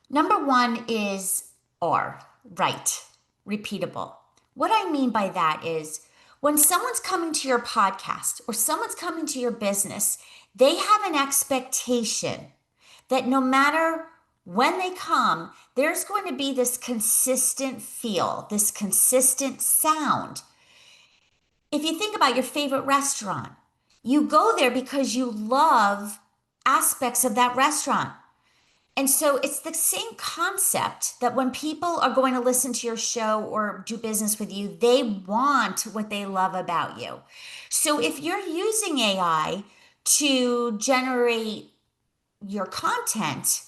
Number one is R, right, repeatable. What I mean by that is when someone's coming to your podcast or someone's coming to your business, they have an expectation that no matter when they come, there's going to be this consistent feel, this consistent sound. If you think about your favorite restaurant, you go there because you love aspects of that restaurant. And so it's the same concept that when people are going to listen to your show or do business with you, they want what they love about you. So if you're using AI to generate your content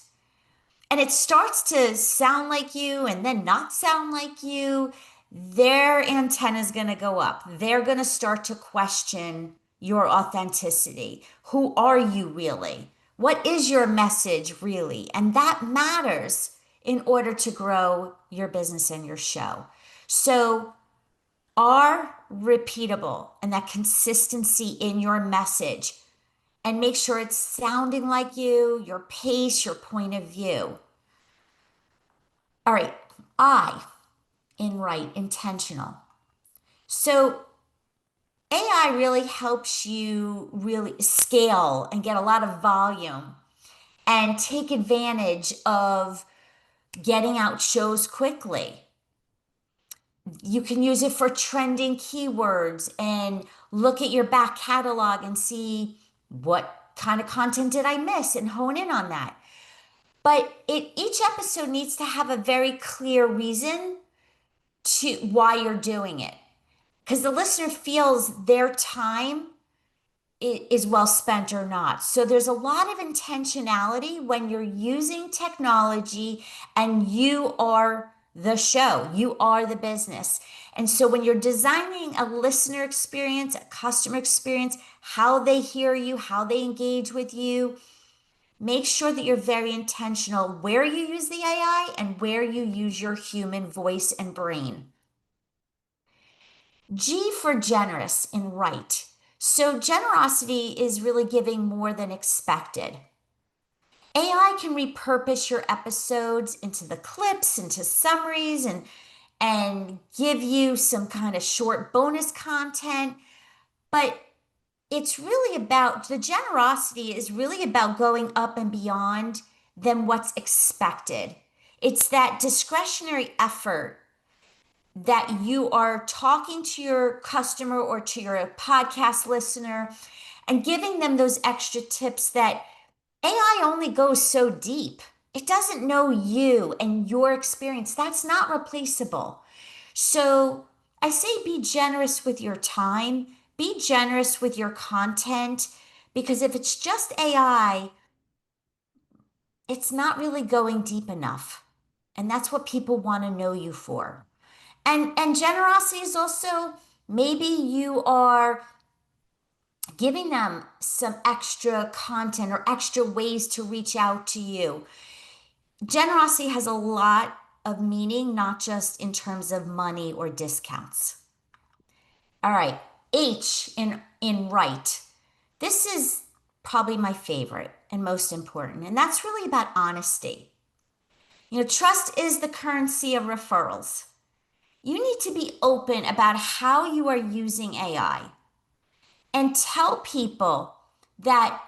and it starts to sound like you and then not sound like you, their antenna is going to go up. They're going to start to question your authenticity. Who are you really? What is your message really? And that matters in order to grow your business and your show. So, are repeatable and that consistency in your message, and make sure it's sounding like you, your pace, your point of view. All right, I in right, intentional. So AI really helps you really scale and get a lot of volume and take advantage of getting out shows quickly. You can use it for trending keywords and look at your back catalog and see what kind of content did I miss and hone in on that. But each episode needs to have a very clear reason to why you're doing it, because the listener feels their time is well spent or not. So there's a lot of intentionality when you're using technology and you are the show, you are the business. And so when you're designing a listener experience, a customer experience, how they hear you, how they engage with you, make sure that you're very intentional where you use the AI and where you use your human voice and brain. G for generous in right. So generosity is really giving more than expected. AI can repurpose your episodes into the clips, into summaries, and give you some kind of short bonus content. But it's really about, the generosity is really about going up and beyond than what's expected. It's that discretionary effort that you are talking to your customer or to your podcast listener and giving them those extra tips that AI only goes so deep. It doesn't know you and your experience. That's not replaceable. So I say be generous with your time, be generous with your content, because if it's just AI, it's not really going deep enough. And that's what people want to know you for. And generosity is also, maybe you are giving them some extra content or extra ways to reach out to you. Generosity has a lot of meaning, not just in terms of money or discounts. All right, H in right. This is probably my favorite and most important, and that's really about honesty. Trust is the currency of referrals. You need to be open about how you are using AI and tell people that,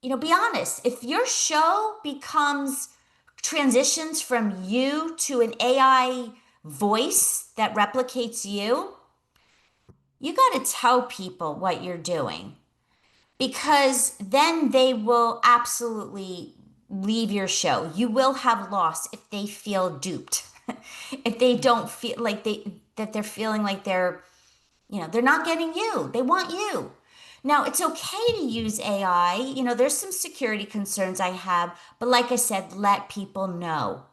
be honest, if your show transitions from you to an AI voice that replicates you got to tell people what you're doing, because then they will absolutely leave your show. You will have loss if they feel duped. If they don't feel like they're feeling like they're not getting you. They want you. Now, it's okay to use AI. There's some security concerns I have, but like I said, let people know.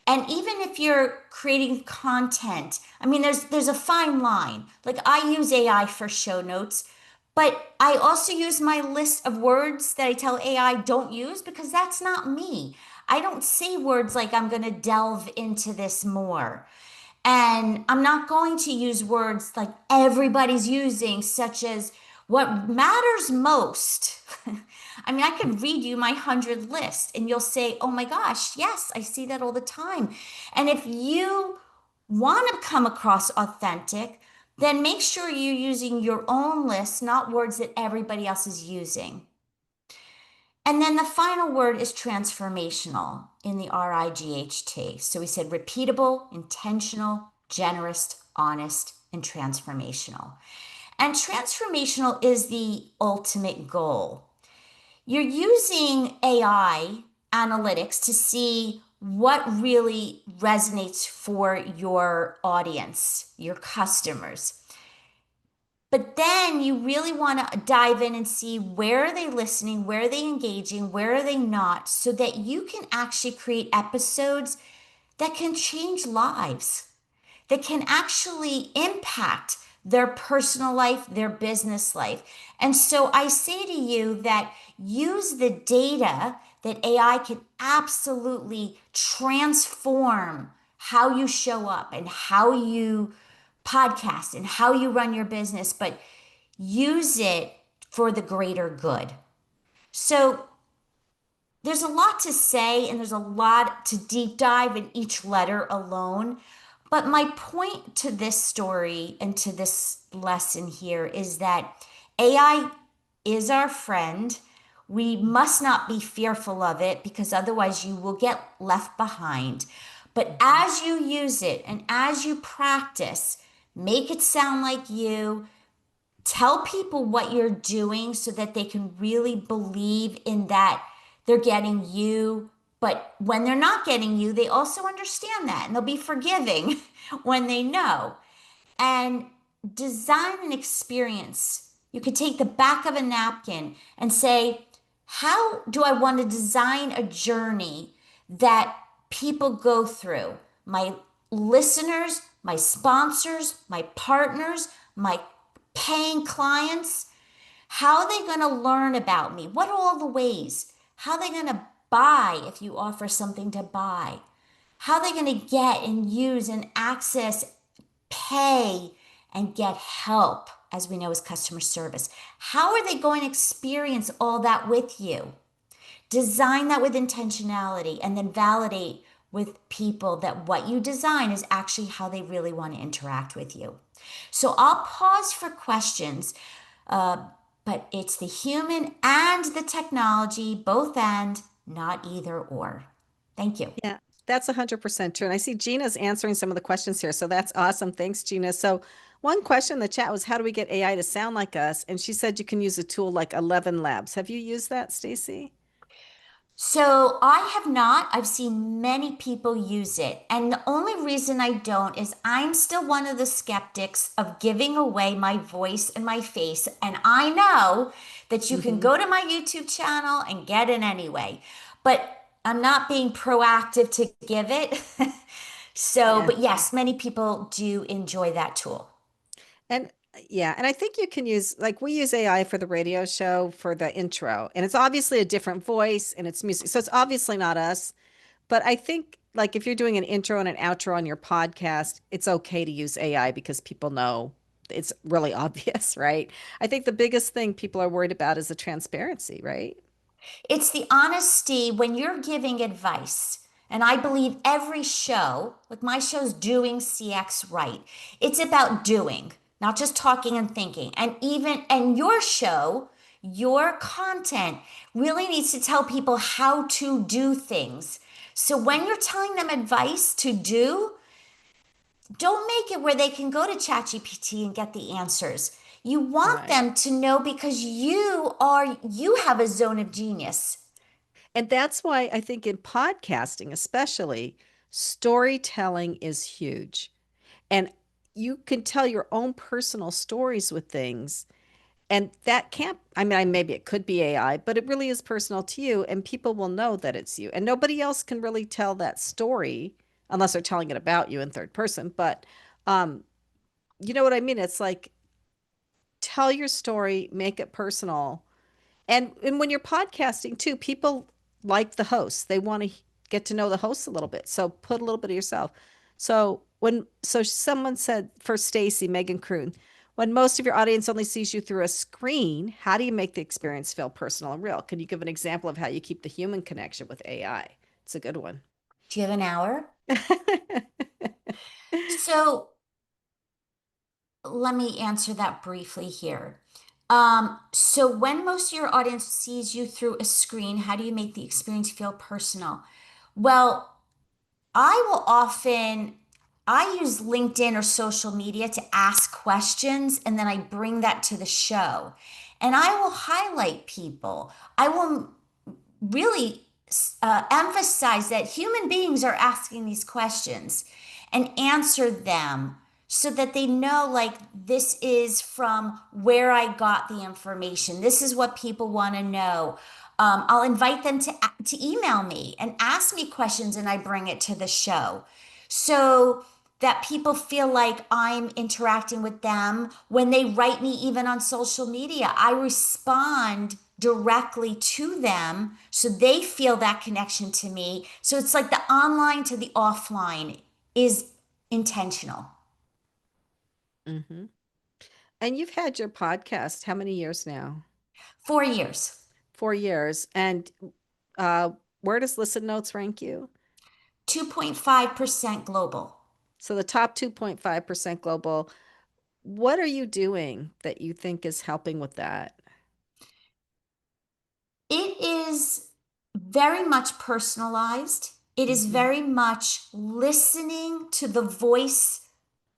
And even if you're creating content, there's a fine line. Like, I use AI for show notes, but I also use my list of words that I tell AI don't use, because that's not me. I don't say words like I'm going to delve into this more. And I'm not going to use words like everybody's using, such as what matters most. I could read you my 100 list and you'll say, oh my gosh, yes, I see that all the time. And if you want to come across authentic, then make sure you're using your own list, not words that everybody else is using. And then the final word is transformational in the RIGHT. So we said repeatable, intentional, generous, honest, and transformational. And transformational is the ultimate goal. You're using AI analytics to see what really resonates for your audience, your customers. But then you really want to dive in and see, where are they listening? Where are they engaging? Where are they not? So that you can actually create episodes that can change lives, that can actually impact their personal life, their business life. And so I say to you that use the data that AI can absolutely transform how you show up and how you podcast and how you run your business, but use it for the greater good. So there's a lot to say and there's a lot to deep dive in each letter alone. But my point to this story and to this lesson here is that AI is our friend. We must not be fearful of it, because otherwise you will get left behind. But as you use it and as you practice, make it sound like you. Tell people what you're doing so that they can really believe in that they're getting you. But when they're not getting you, they also understand that, and they'll be forgiving when they know. And design an experience. You could take the back of a napkin and say, how do I want to design a journey that people go through? My listeners, my sponsors, my partners, my paying clients, how are they going to learn about me? What are all the ways? How are they going to buy if you offer something to buy? How are they going to get and use and access, pay, and get help, as we know as customer service? How are they going to experience all that with you? Design that with intentionality, and then validate with people that what you design is actually how they really want to interact with you. So I'll pause for questions, but it's the human and the technology, both and, not either or. Thank you. Yeah, that's 100% true. And I see Gina's answering some of the questions here. So that's awesome. Thanks, Gina. So one question in the chat was, how do we get AI to sound like us? And she said you can use a tool like 11 Labs. Have you used that, Stacy? So I have not. I've seen many people use it. And the only reason I don't is I'm still one of the skeptics of giving away my voice and my face. And I know that you can go to my YouTube channel and get it anyway. But I'm not being proactive to give it. So, Yeah. but yes, many people do enjoy that tool. And Yeah, and I think you can use like we use AI for the radio show for the intro, and it's obviously a different voice and it's music. So it's obviously not us, but I think like if you're doing an intro and an outro on your podcast, it's okay to use AI because people know it's really obvious, right? I think the biggest thing people are worried about is the transparency, right? It's the honesty when you're giving advice. And I believe every show, like my show's Doing CX Right, it's about doing, not just talking and thinking. And your show, your content really needs to tell people how to do things. So when you're telling them advice to do, don't make it where they can go to ChatGPT and get the answers. You want Right. them to know because you have a zone of genius. And that's why I think in podcasting, especially, storytelling is huge. And you can tell your own personal stories with things. And that can't, I mean, maybe it could be AI, but it really is personal to you. And people will know that it's you. And nobody else can really tell that story unless they're telling it about you in third person. But um, you know what I mean? It's like tell your story, make it personal. And when you're podcasting too, people like the host. They want to get to know the host a little bit. So put a little bit of yourself. So someone said for Stacy, Megan Croon, when most of your audience only sees you through a screen, how do you make the experience feel personal and real? Can you give an example of how you keep the human connection with AI? It's a good one. Do you have an hour? So let me answer that briefly here. So when most of your audience sees you through a screen, how do you make the experience feel personal? Well, I will often I use LinkedIn or social media to ask questions and then I bring that to the show. And I will highlight people. I will really emphasize that human beings are asking these questions and answer them so that they know like this is from where I got the information. This is what people want to know. I'll invite them to email me and ask me questions and I bring it to the show. So that people feel like I'm interacting with them. When they write me, even on social media, I respond directly to them so they feel that connection to me. So it's like the online to the offline is intentional. Hmm. And you've had your podcast how many years now? 4 years. 4 years. And uh, where does Listen Notes rank you? 2.5% global. So the top 2.5% global. What are you doing that you think is helping with that? It is very much personalized. It is Hmm. very much listening to the voice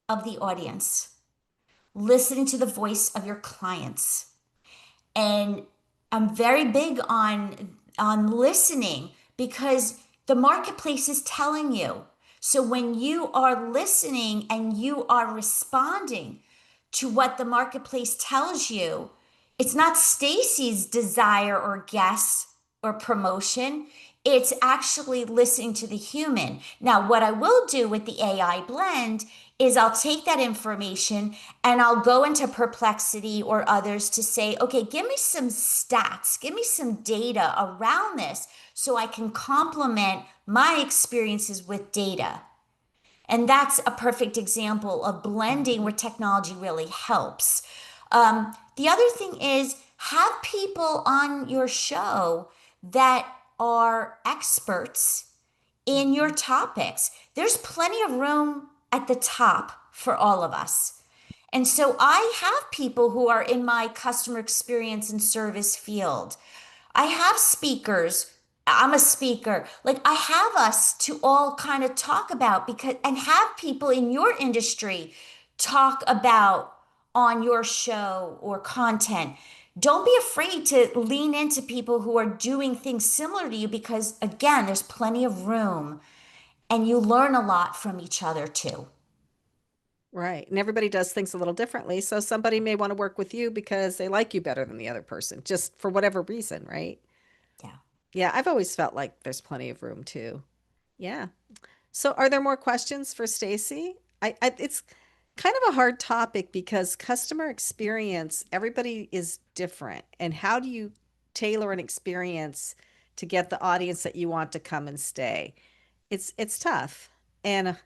of the audience, listening to the voice of your clients. And I'm very big on listening because the marketplace is telling you. So when you are listening and you are responding to what the marketplace tells you, it's not Stacy's desire or guess or promotion. It's actually listening to the human. Now, what I will do with the AI blend is I'll take that information and I'll go into Perplexity or others to say, okay, give me some stats, give me some data around this so I can complement my experiences with data. And that's a perfect example of blending where technology really helps. The other thing is have people on your show that are experts in your topics. There's plenty of room at the top for all of us. And so I have people who are in my customer experience and service field. I have speakers. I'm a speaker. Like I have us to all kind of talk about because and have people in your industry talk about on your show or content. Don't be afraid to lean into people who are doing things similar to you because again, there's plenty of room and you learn a lot from each other too. Right. And everybody does things a little differently. So somebody may want to work with you because they like you better than the other person, just for whatever reason, right? Yeah. Yeah, I've always felt like there's plenty of room too. Yeah. So are there more questions for Stacy? It's kind of a hard topic because customer experience, everybody is different. And how do you tailor an experience to get the audience that you want to come and stay? It's tough. And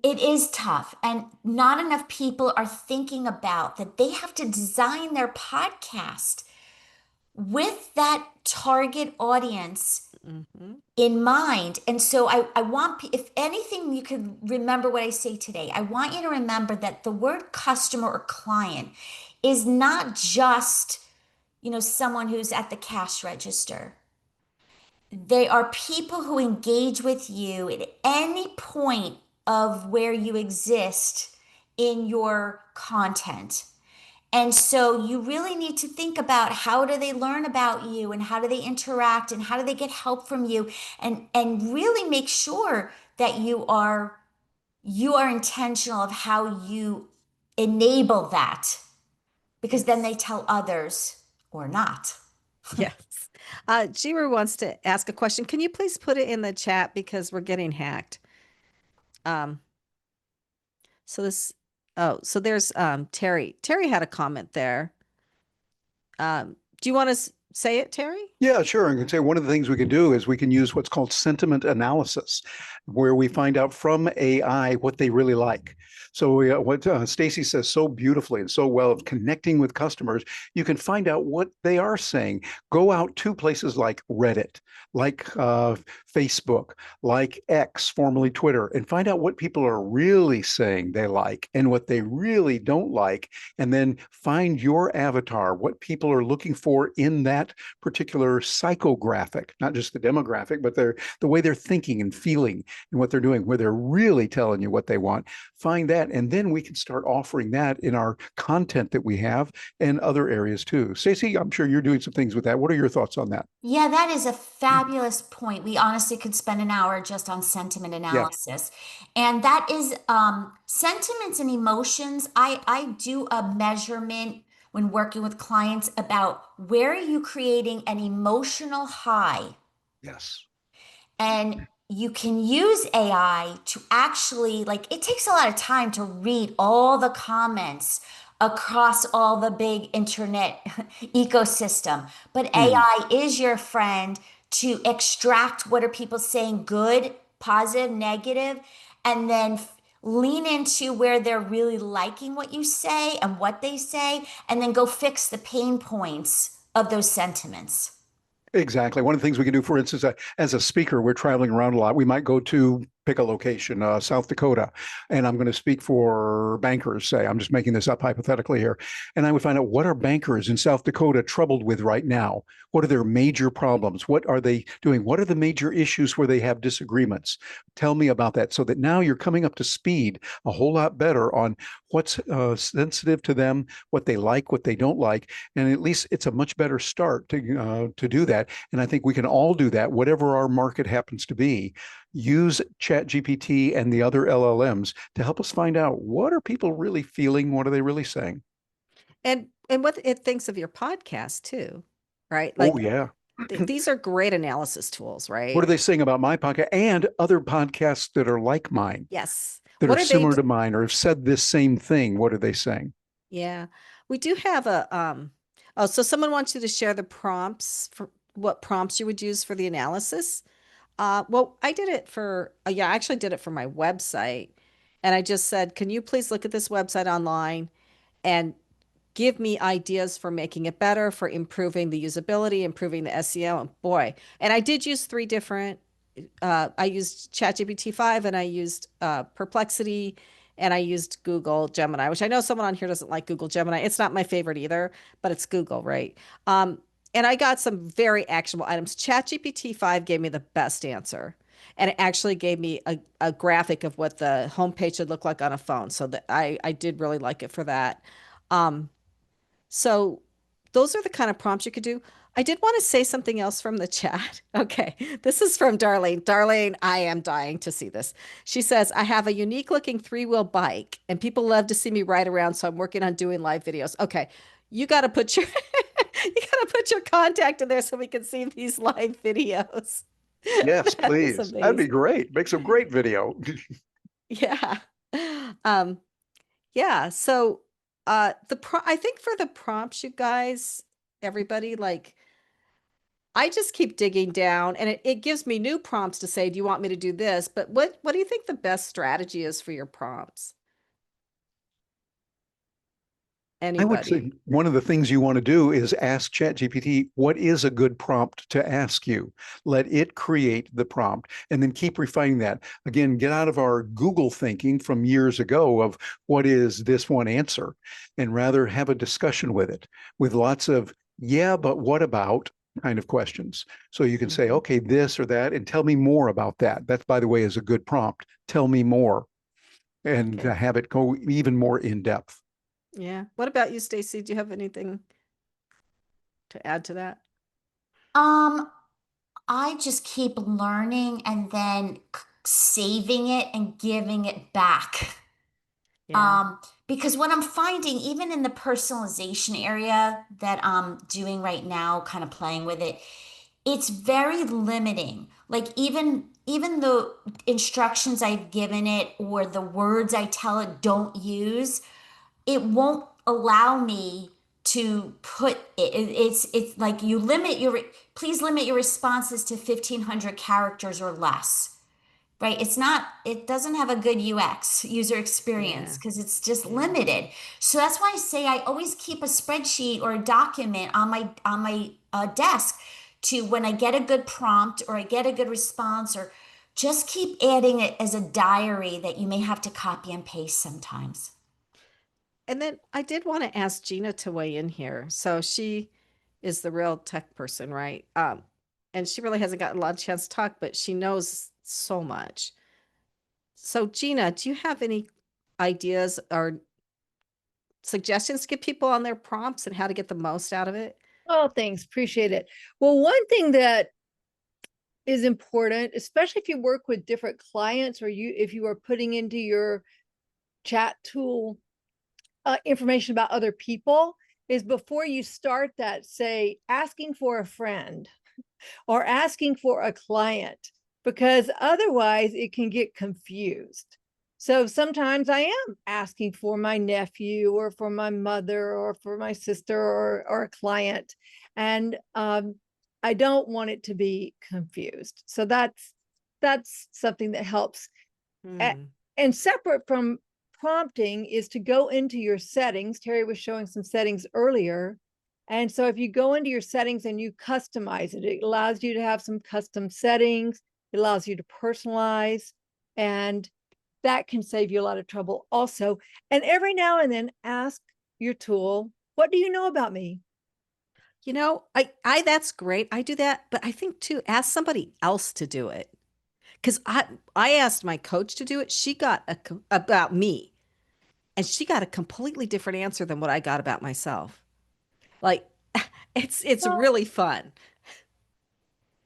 It is tough, and not enough people are thinking about that they have to design their podcast with that target audience mhm, in mind. And so I want, if anything, you could remember what I say today. I want you to remember that the word customer or client is not just, someone who's at the cash register. They are people who engage with you at any point of where you exist in your content. And so you really need to think about how do they learn about you and how do they interact and how do they get help from you, and really make sure that you are intentional of how you enable that, because then they yes. tell others or not. Yes. Jiru wants to ask a question. Can you please put it in the chat because we're getting hacked? Um, so this, oh, so there's Terry. Terry had a comment there. Do you want to say it, Terry? Yeah, sure. I can say one of the things we can do is we can use what's called sentiment analysis, where we find out from AI what they really like. So what Stacy says so beautifully and so well of connecting with customers, you can find out what they are saying. Go out to places like Reddit, like Facebook, like X, formerly Twitter, and find out what people are really saying they like and what they really don't like, and then find your avatar, what people are looking for in that particular psychographic, not just the demographic, but the way they're thinking and feeling and what they're doing, where they're really telling you what they want. Find that, and then we can start offering that in our content that we have and other areas too. Stacy, I'm sure you're doing some things with that. What are your thoughts on that? Yeah, that is a fabulous point. We honestly could spend an hour just on sentiment Yeah. analysis. And that is sentiments and emotions. I do a measurement when working with clients about where are you creating an emotional high. Yes. And you can use AI to actually, like, it takes a lot of time to read all the comments across all the big internet ecosystem. But Mm. AI is your friend to extract what are people saying, good, positive, negative, and then lean into where they're really liking what you say and what they say, and then go fix the pain points of those sentiments. Exactly. One of the things we can do, for instance, as a speaker, we're traveling around a lot. We might go to pick a location, South Dakota, and I'm going to speak for bankers, say. I'm just making this up hypothetically here. And I would find out, what are bankers in South Dakota troubled with right now? What are their major problems? What are they doing? What are the major issues where they have disagreements? Tell me about that, so that now you're coming up to speed a whole lot better on what's sensitive to them, what they like, what they don't like. And at least it's a much better start to do that. And I think we can all do that, whatever our market happens to be. Use ChatGPT and the other LLMs to help us find out, what are people really feeling? What are they really saying? And what it thinks of your podcast too, right? Oh, Like yeah. these are great analysis tools, What are right? they saying about my podcast and other podcasts that are like mine, Yes. that are What are they similar to mine or have said this same thing? What are they saying? Yeah. We do have a oh, so someone wants you to share the prompts for what prompts you would use for the analysis. Well, I did it for yeah, I actually did it for my website. And I just said, "Can you please look at this website online and give me ideas for making it better, for improving the usability, improving the SEO?" And boy, and I did use three different I used ChatGPT 5 and I used Perplexity and I used Google Gemini, which I know someone on here doesn't like Google Gemini. It's not my favorite either, but it's Google, right? And I got some very actionable items. ChatGPT 5 gave me the best answer. And it actually gave me a graphic of what the homepage should look like on a phone. So that I did really like it for that. Um, so those are the kind of prompts you could do. I did want to say something else from the chat. Okay, this is from Darlene. Darlene, I am dying to see this. She says, I have a unique looking three-wheel bike and people love to see me ride around, so I'm working on doing live videos. Okay, you got to put your you got to put your contact in there so we can see these live videos. Yes, That is please. That'd be amazing. great. Make some great video. Yeah. Um, yeah. So, I think for the prompts, you guys, everybody, like, I just keep digging down and it gives me new prompts to say, do you want me to do this? But what do you think the best strategy is for your prompts? I would say Anybody? one of the things you want to do is ask ChatGPT, what is a good prompt to ask you? Let it create the prompt and then keep refining that. Again, get out of our Google thinking from years ago of what is this one answer, and rather have a discussion with it with lots of, yeah, but what about kind of questions. So you can say, Mhm. okay, this or that, and tell me more about that. That, by the way, is a good prompt. Tell me more, and Okay. have it go even more in depth. Yeah. What about you, Stacy? Do you have anything to add to that? Um, I just keep learning and then saving it and giving it back. Yeah. Because what I'm finding, even in the personalization area that I'm doing right now, kind of playing with it, it's very limiting. Like even the instructions I've given it or the words I tell it don't use, it won't allow me to put it's like you limit your please limit your responses to 1,500 characters or less, right? It doesn't have a good UX, user experience, Yeah. because it's just Yeah. limited. So that's why I say I always keep a spreadsheet or a document on my desk, to when I get a good prompt or I get a good response, or just keep adding it as a diary that you may have to copy and paste sometimes. And then I did want to ask Gina to weigh in here. So she is the real tech person, right? And she really hasn't gotten a lot of chance to talk, but she knows so much. So Gina, do you have any ideas or suggestions to get people on their prompts and how to get the most out of it? Oh, thanks. Appreciate it. Well, one thing that is important, especially if you work with different clients, or if you are putting into your chat tool information about other people, is before you start that, say asking for a friend or asking for a client, because otherwise it can get confused. So sometimes I am asking for my nephew or for my mother or for my sister or a client. And I don't want it to be confused. So that's something that helps. Hmm. And separate from prompting is to go into your settings. Terry was showing some settings earlier. And so if you go into your settings and you customize it, it allows you to have some custom settings. It allows you to personalize, and that can save you a lot of trouble also. And every now and then ask your tool, what do you know about me? You know, I that's great. I do that, but I think too, ask somebody else to do it. Because I asked my coach to do it. She got about me, and she got a completely different answer than what I got about myself. Like, it's Well, really fun.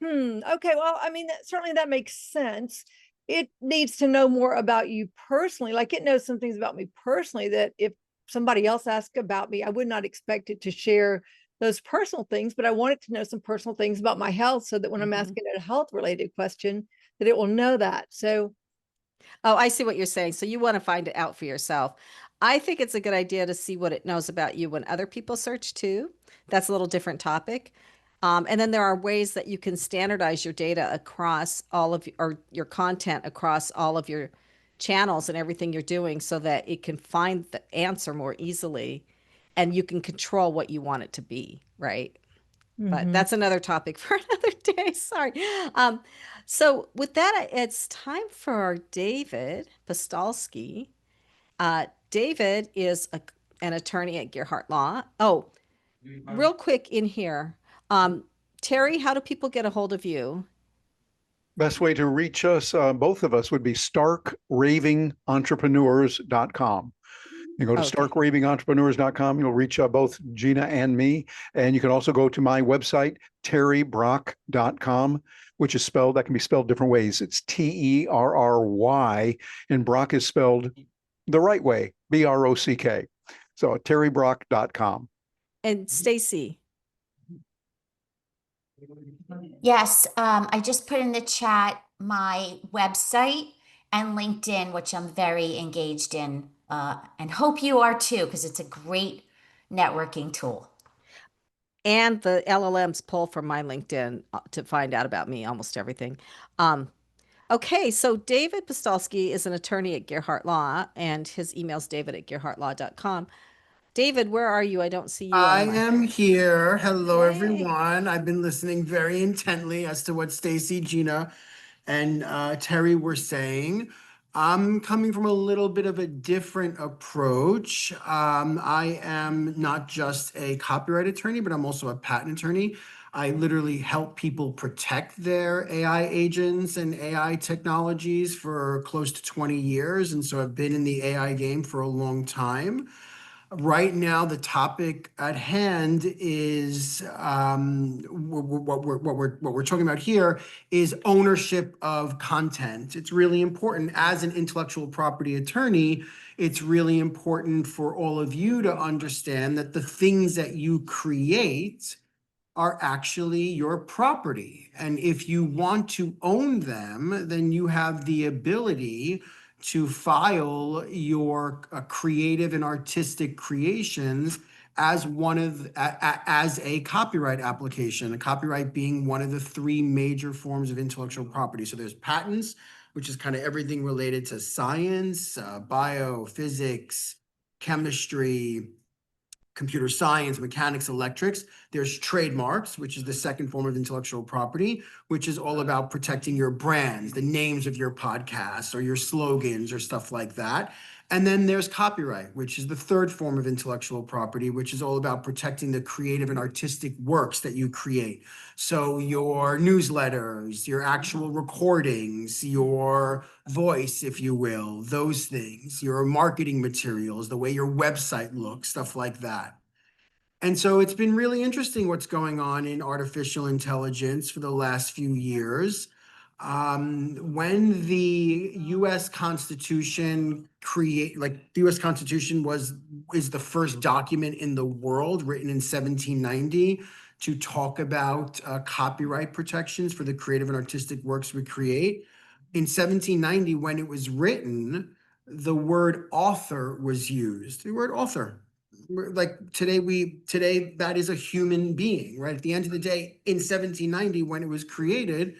okay. Well, I mean, certainly that makes sense. It needs to know more about you personally. Like it knows some things about me personally that if somebody else asked about me, I would not expect it to share those personal things, but I want it to know some personal things about my health so that when I'm Mhm. asking it a health related question, that it will know that. So, Oh, I see what you're saying. So you want to find it out for yourself. I think it's a good idea to see what it knows about you when other people search too. That's a little different topic. And then there are ways that you can standardize your data across all of or your content across all of your channels and everything you're doing so that it can find the answer more easily and you can control what you want it to be, right? But mhm. that's another topic for another day. Sorry. Um, so with that, it's time for David Postolski. David is an attorney at Gearhart Law. Oh, real quick in here, Terry, how do people get a hold of you? Best way to reach us, both of us, would be starkravingentrepreneurs.com. You go to Okay. starkravingentrepreneurs.com, you'll reach both Gina and me. And you can also go to my website, terrybrock.com, which is spelled, that can be spelled different ways. It's Terry, and Brock is spelled the right way, Brock. So terrybrock.com. And Stacy. Yes, I just put in the chat my website, and LinkedIn, which I'm very engaged in, and hope you are too, because it's a great networking tool. And the LLMs pull from my LinkedIn to find out about me, almost everything. Okay, so David Postolski is an attorney at Gearhart Law, and his email's david@gearhartlaw.com. David, where are you? I don't see you I on my. am here. Hello, Yay. everyone. I've been listening very intently as to what Stacy, Gina, and Terry were saying. I'm coming from a little bit of a different approach. I am not just a copyright attorney, but I'm also a patent attorney. I literally help people protect their AI agents and AI technologies for close to 20 years. And so I've been in the AI game for a long time. Right now, the topic at hand is what we're talking about here is ownership of content. It's really important as an intellectual property attorney. It's really important for all of you to understand that the things that you create are actually your property. And if you want to own them, then you have the ability to file your creative and artistic creations as one of as a copyright application, a copyright being one of the three major forms of intellectual property. So there's patents, which is kind of everything related to science, biophysics, chemistry, computer science, mechanics, electrics. There's trademarks, which is the second form of intellectual property, which is all about protecting your brands, the names of your podcasts or your slogans or stuff like that. And then there's copyright, which is the third form of intellectual property, which is all about protecting the creative and artistic works that you create. So your newsletters, your actual recordings, your voice, if you will, those things, your marketing materials, the way your website looks, stuff like that. And so it's been really interesting what's going on in artificial intelligence for the last few years. When the U.S. Constitution the U.S. Constitution is the first document in the world written in 1790 to talk about copyright protections for the creative and artistic works we create. In 1790, when it was written, the word author was used. The word author. Like today that is a human being, right? At the end of the day, in 1790, when it was created,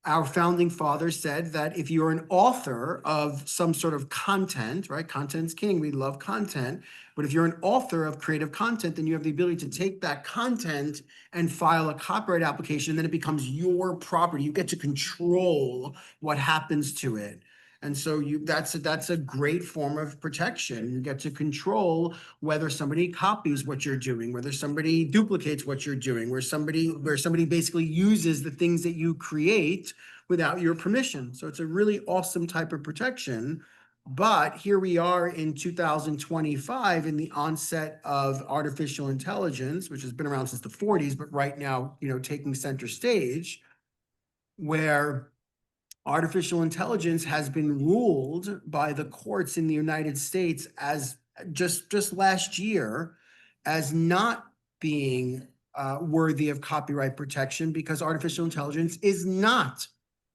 our founding fathers said that if you're an author of some sort of content, right? Content's king. We love content. But if you're an author of creative content, then you have the ability to take that content and file a copyright application. And then it becomes your property. You get to control what happens to it. And so that's a great form of protection. You get to control whether somebody copies what you're doing, whether somebody duplicates what you're doing, where somebody basically uses the things that you create without your permission. So it's a really awesome type of protection. But here we are in 2025 in the onset of artificial intelligence, which has been around since the 40s, but right now, taking center stage, where artificial intelligence has been ruled by the courts in the United States as just last year as not being worthy of copyright protection because artificial intelligence is not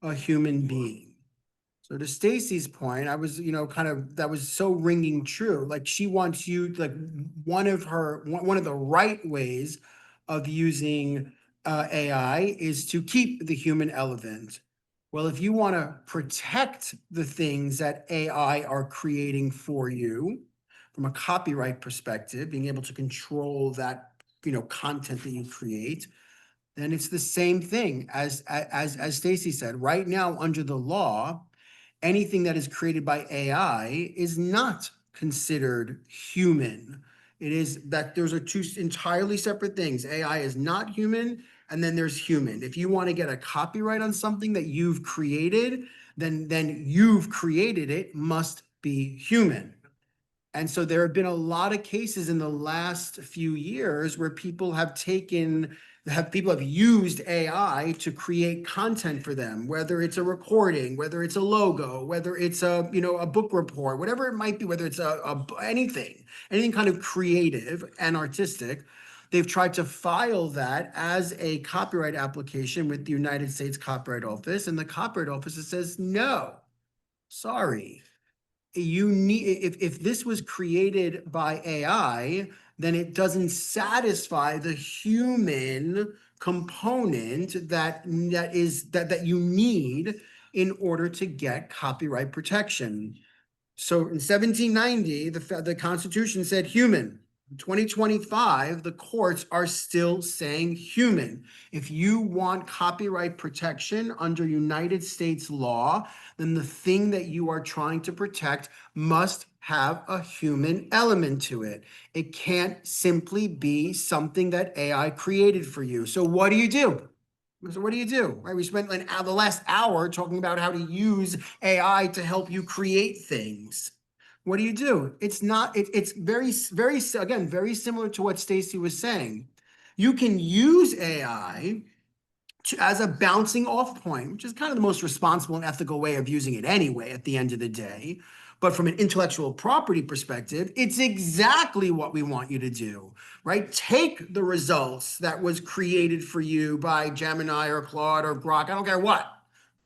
a human being. So to Stacy's point, I was, that was so ringing true. Like she wants you, like one of the right ways of using AI is to keep the human element. Well, if you want to protect the things that AI are creating for you from a copyright perspective, being able to control that, content that you create, then it's the same thing as Stacy said. Right now, under the law, anything that is created by AI is not considered human. It is that those are two entirely separate things. AI is not human, and then there's human. If you want to get a copyright on something that you've created, then you've created it must be human. And so there have been a lot of cases in the last few years where people have used AI to create content for them, whether it's a recording, whether it's a logo, whether it's a book report, whatever it might be, whether it's anything kind of creative and artistic. They've tried to file that as a copyright application with the United States Copyright Office, and the Copyright Office says no. Sorry. You need, if this was created by AI, then it doesn't satisfy the human component that you need in order to get copyright protection. So in 1790, the Constitution said human. In 2025, the courts are still saying human. If you want copyright protection under United States law, then the thing that you are trying to protect must have a human element to it. It can't simply be something that AI created for you. So what do you do? So what do you do? Right? We spent the last hour talking about how to use AI to help you create things. What do you do? It's not, it's very, very, again, very similar to what Stacy was saying. You can use AI as a bouncing off point, which is kind of the most responsible and ethical way of using it anyway, at the end of the day. But from an intellectual property perspective, it's exactly what we want you to do, right? Take the results that was created for you by Gemini or Claude or Grok, I don't care what.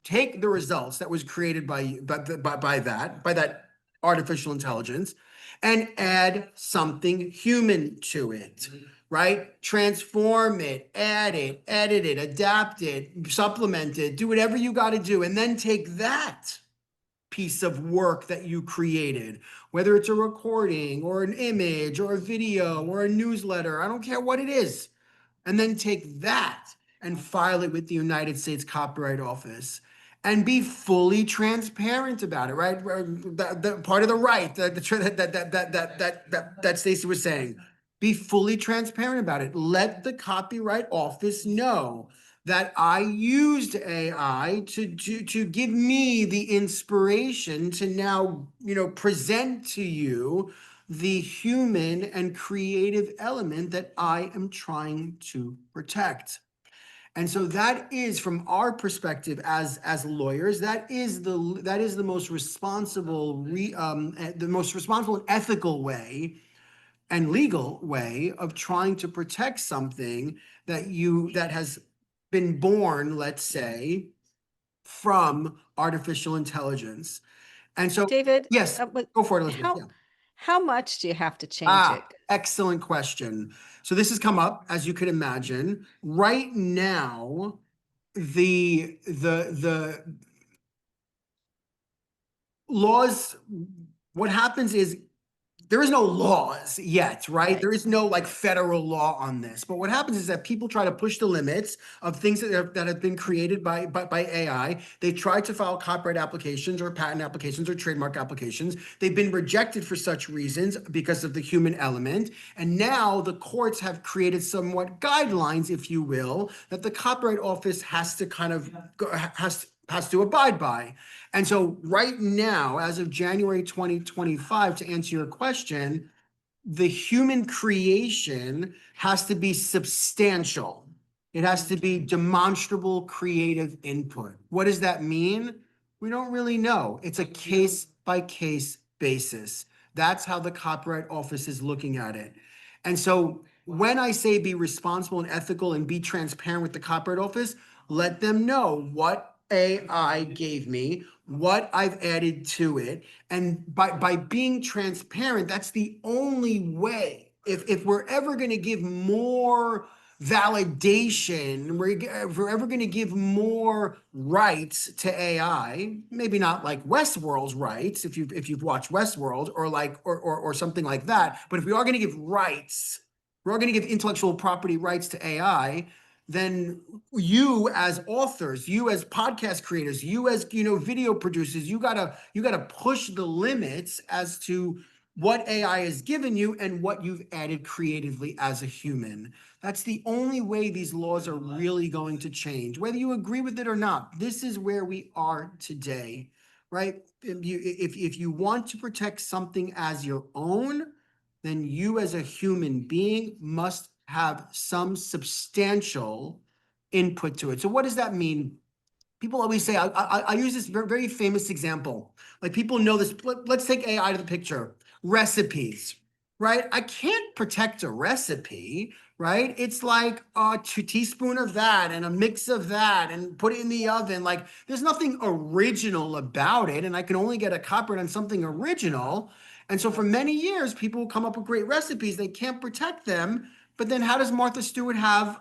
Take the results that was created by that artificial intelligence and add something human to it, right? Transform it, add it, edit it, adapt it, supplement it, do whatever you got to do, and then take that piece of work that you created, whether it's a recording or an image or a video or a newsletter, I don't care what it is, and then take that and file it with the United States Copyright Office and be fully transparent about it, right? The part of the right that Stacy was saying, be fully transparent about it. Let the Copyright Office know that I used AI to give me the inspiration to now, present to you the human and creative element that I am trying to protect. And so that is, from our perspective as lawyers, that is the most responsible, the most responsible and ethical way and legal way of trying to protect something that has been born, let's say, from artificial intelligence. And so, David, yes, go for it, Elizabeth. how Yeah. how much do you have to change it? Excellent question. So this has come up, as you could imagine. Right now, the laws, what happens is there is no laws yet, right? Right. There is no federal law on this. But what happens is that people try to push the limits of things that have been created by AI. They try to file copyright applications or patent applications or trademark applications. They've been rejected for such reasons because of the human element. And now the courts have created somewhat guidelines, if you will, that the Copyright Office has to has to abide by. And so right now, as of January 2025, to answer your question, the human creation has to be substantial. It has to be demonstrable creative input. What does that mean? We don't really know. It's a case-by-case basis. That's how the Copyright Office is looking at it. And so when I say be responsible and ethical and be transparent with the Copyright Office, let them know what AI gave me, what I've added to it. And by being transparent, that's the only way. If we're ever going to give more validation, if we're ever going to give more rights to AI, maybe not like Westworld's rights, if you've watched Westworld or something like that, but if we are going to give rights, we're going to give intellectual property rights to AI, then you as authors, you as podcast creators, you as video producers, you gotta push the limits as to what AI has given you and what you've added creatively as a human. That's the only way these laws are really going to change, whether you agree with it or not. This is where we are today, right? If you want to protect something as your own, then you as a human being must have some substantial input to it. So what does that mean? People always say, I use this very, very famous example. Like people know this. Let's take AI to the picture. Recipes, right? I can't protect a recipe, right? It's like a teaspoon of that and a mix of that and put it in the oven. Like there's nothing original about it. And I can only get a copyright on something original. And so for many years, people will come up with great recipes. They can't protect them. But then how does Martha Stewart have,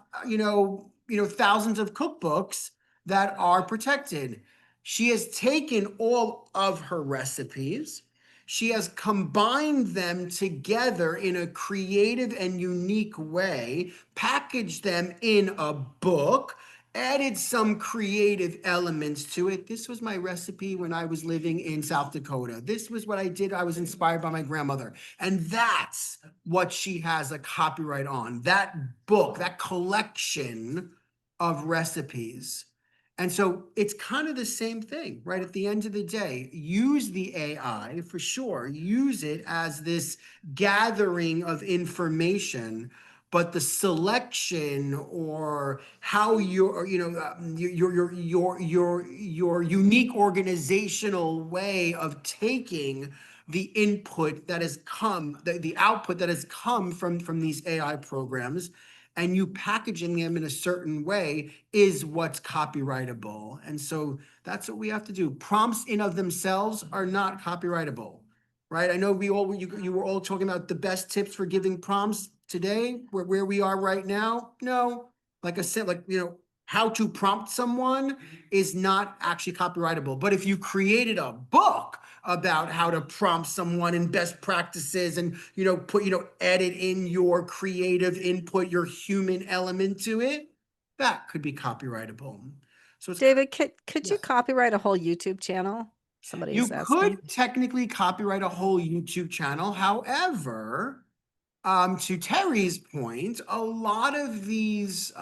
thousands of cookbooks that are protected? She has taken all of her recipes. She has combined them together in a creative and unique way, packaged them in a book, added some creative elements to it. This was my recipe when I was living in South Dakota. This was what I did. I was inspired by my grandmother. And that's what she has a copyright on. That book, that collection of recipes. And so it's kind of the same thing, right? At the end of the day, use the AI for sure, use it as this gathering of information, but the selection or how your unique organizational way of taking the input that has come, the output that has come from these AI programs, and you packaging them in a certain way is what's copyrightable. And so that's what we have to do. Prompts in of themselves are not copyrightable, right? I know you were all talking about the best tips for giving prompts today, where we are right now. No, like I said, how to prompt someone is not actually copyrightable. But if you created a book about how to prompt someone and best practices and, edit in your creative input, your human element to it, that could be copyrightable. So it's David, could you Yes. copyright a whole YouTube channel? Somebody You is asking. could technically copyright a whole YouTube channel. However, to Terry's point, a lot of these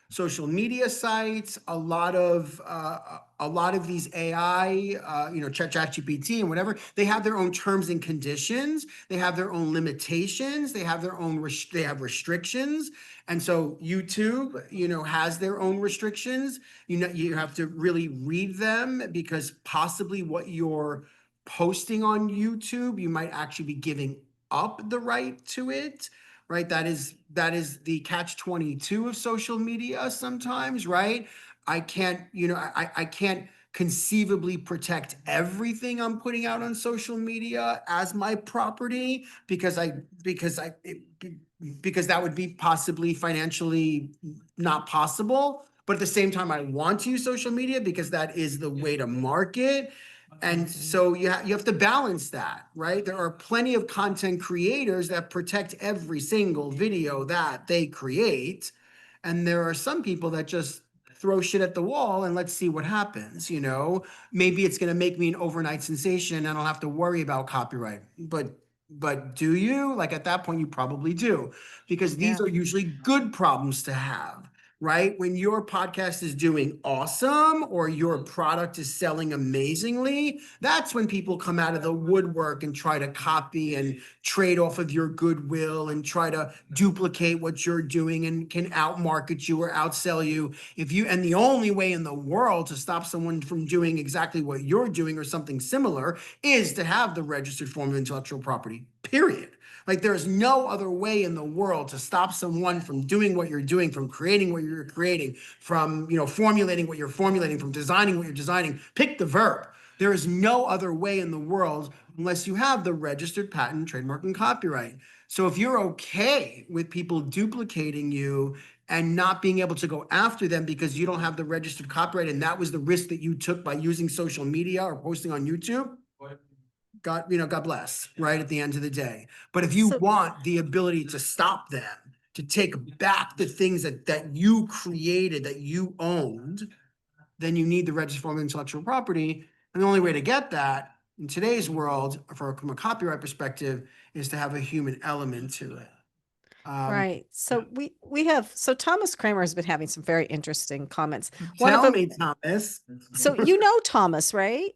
social media sites, a lot of these AI, ChatGPT and whatever, they have their own terms and conditions. They have their own limitations. They have their own they have restrictions. And so YouTube, has their own restrictions. You have to really read them, because possibly what you're posting on YouTube, you might actually be giving up the right to it, right? That is the catch-22 of social media sometimes, right? I can't, I can't conceivably protect everything I'm putting out on social media as my property, because that would be possibly financially not possible. But at the same time, I want to use social media because that is the way to market. And so you have to balance that, right? There are plenty of content creators that protect every single video that they create. And there are some people that just throw shit at the wall and let's see what happens, Maybe it's going to make me an overnight sensation and I don't have to worry about copyright. But do you? Like at that point, you probably do, because these Yeah. are usually good problems to have. Right? When your podcast is doing awesome or your product is selling amazingly, that's when people come out of the woodwork and try to copy and trade off of your goodwill and try to duplicate what you're doing and can outmarket you or outsell you. And the only way in the world to stop someone from doing exactly what you're doing or something similar is to have the registered form of intellectual property, period. Like there's no other way in the world to stop someone from doing what you're doing, from creating what you're creating, from, formulating what you're formulating, from designing what you're designing. Pick the verb. There is no other way in the world unless you have the registered patent, trademark, and copyright. So if you're okay with people duplicating you and not being able to go after them because you don't have the registered copyright, and that was the risk that you took by using social media or posting on YouTube, God bless, right? At the end of the day. But if you So- want the ability to stop them, to take back the things that you created, that you owned, then you need the registered form of intellectual property. And the only way to get that in today's world, from a copyright perspective, is to have a human element to it. Right. So so Thomas Kramer has been having some very interesting comments. One of Tell them, me, Thomas. so Thomas, right?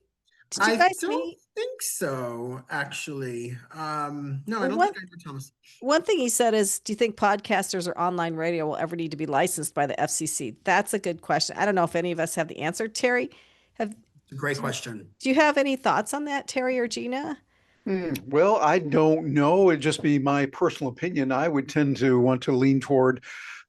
Did you I guys don't meet? think so, actually. No, I Well, don't think I know Thomas. one thing he said is, do you think podcasters or online radio will ever need to be licensed by the FCC? That's a good question. I don't know if any of us have the answer. Terry, It's a great question. do you have any thoughts on that, Terry or Gina? Well, I don't know. It'd just be my personal opinion. I would tend to want to lean toward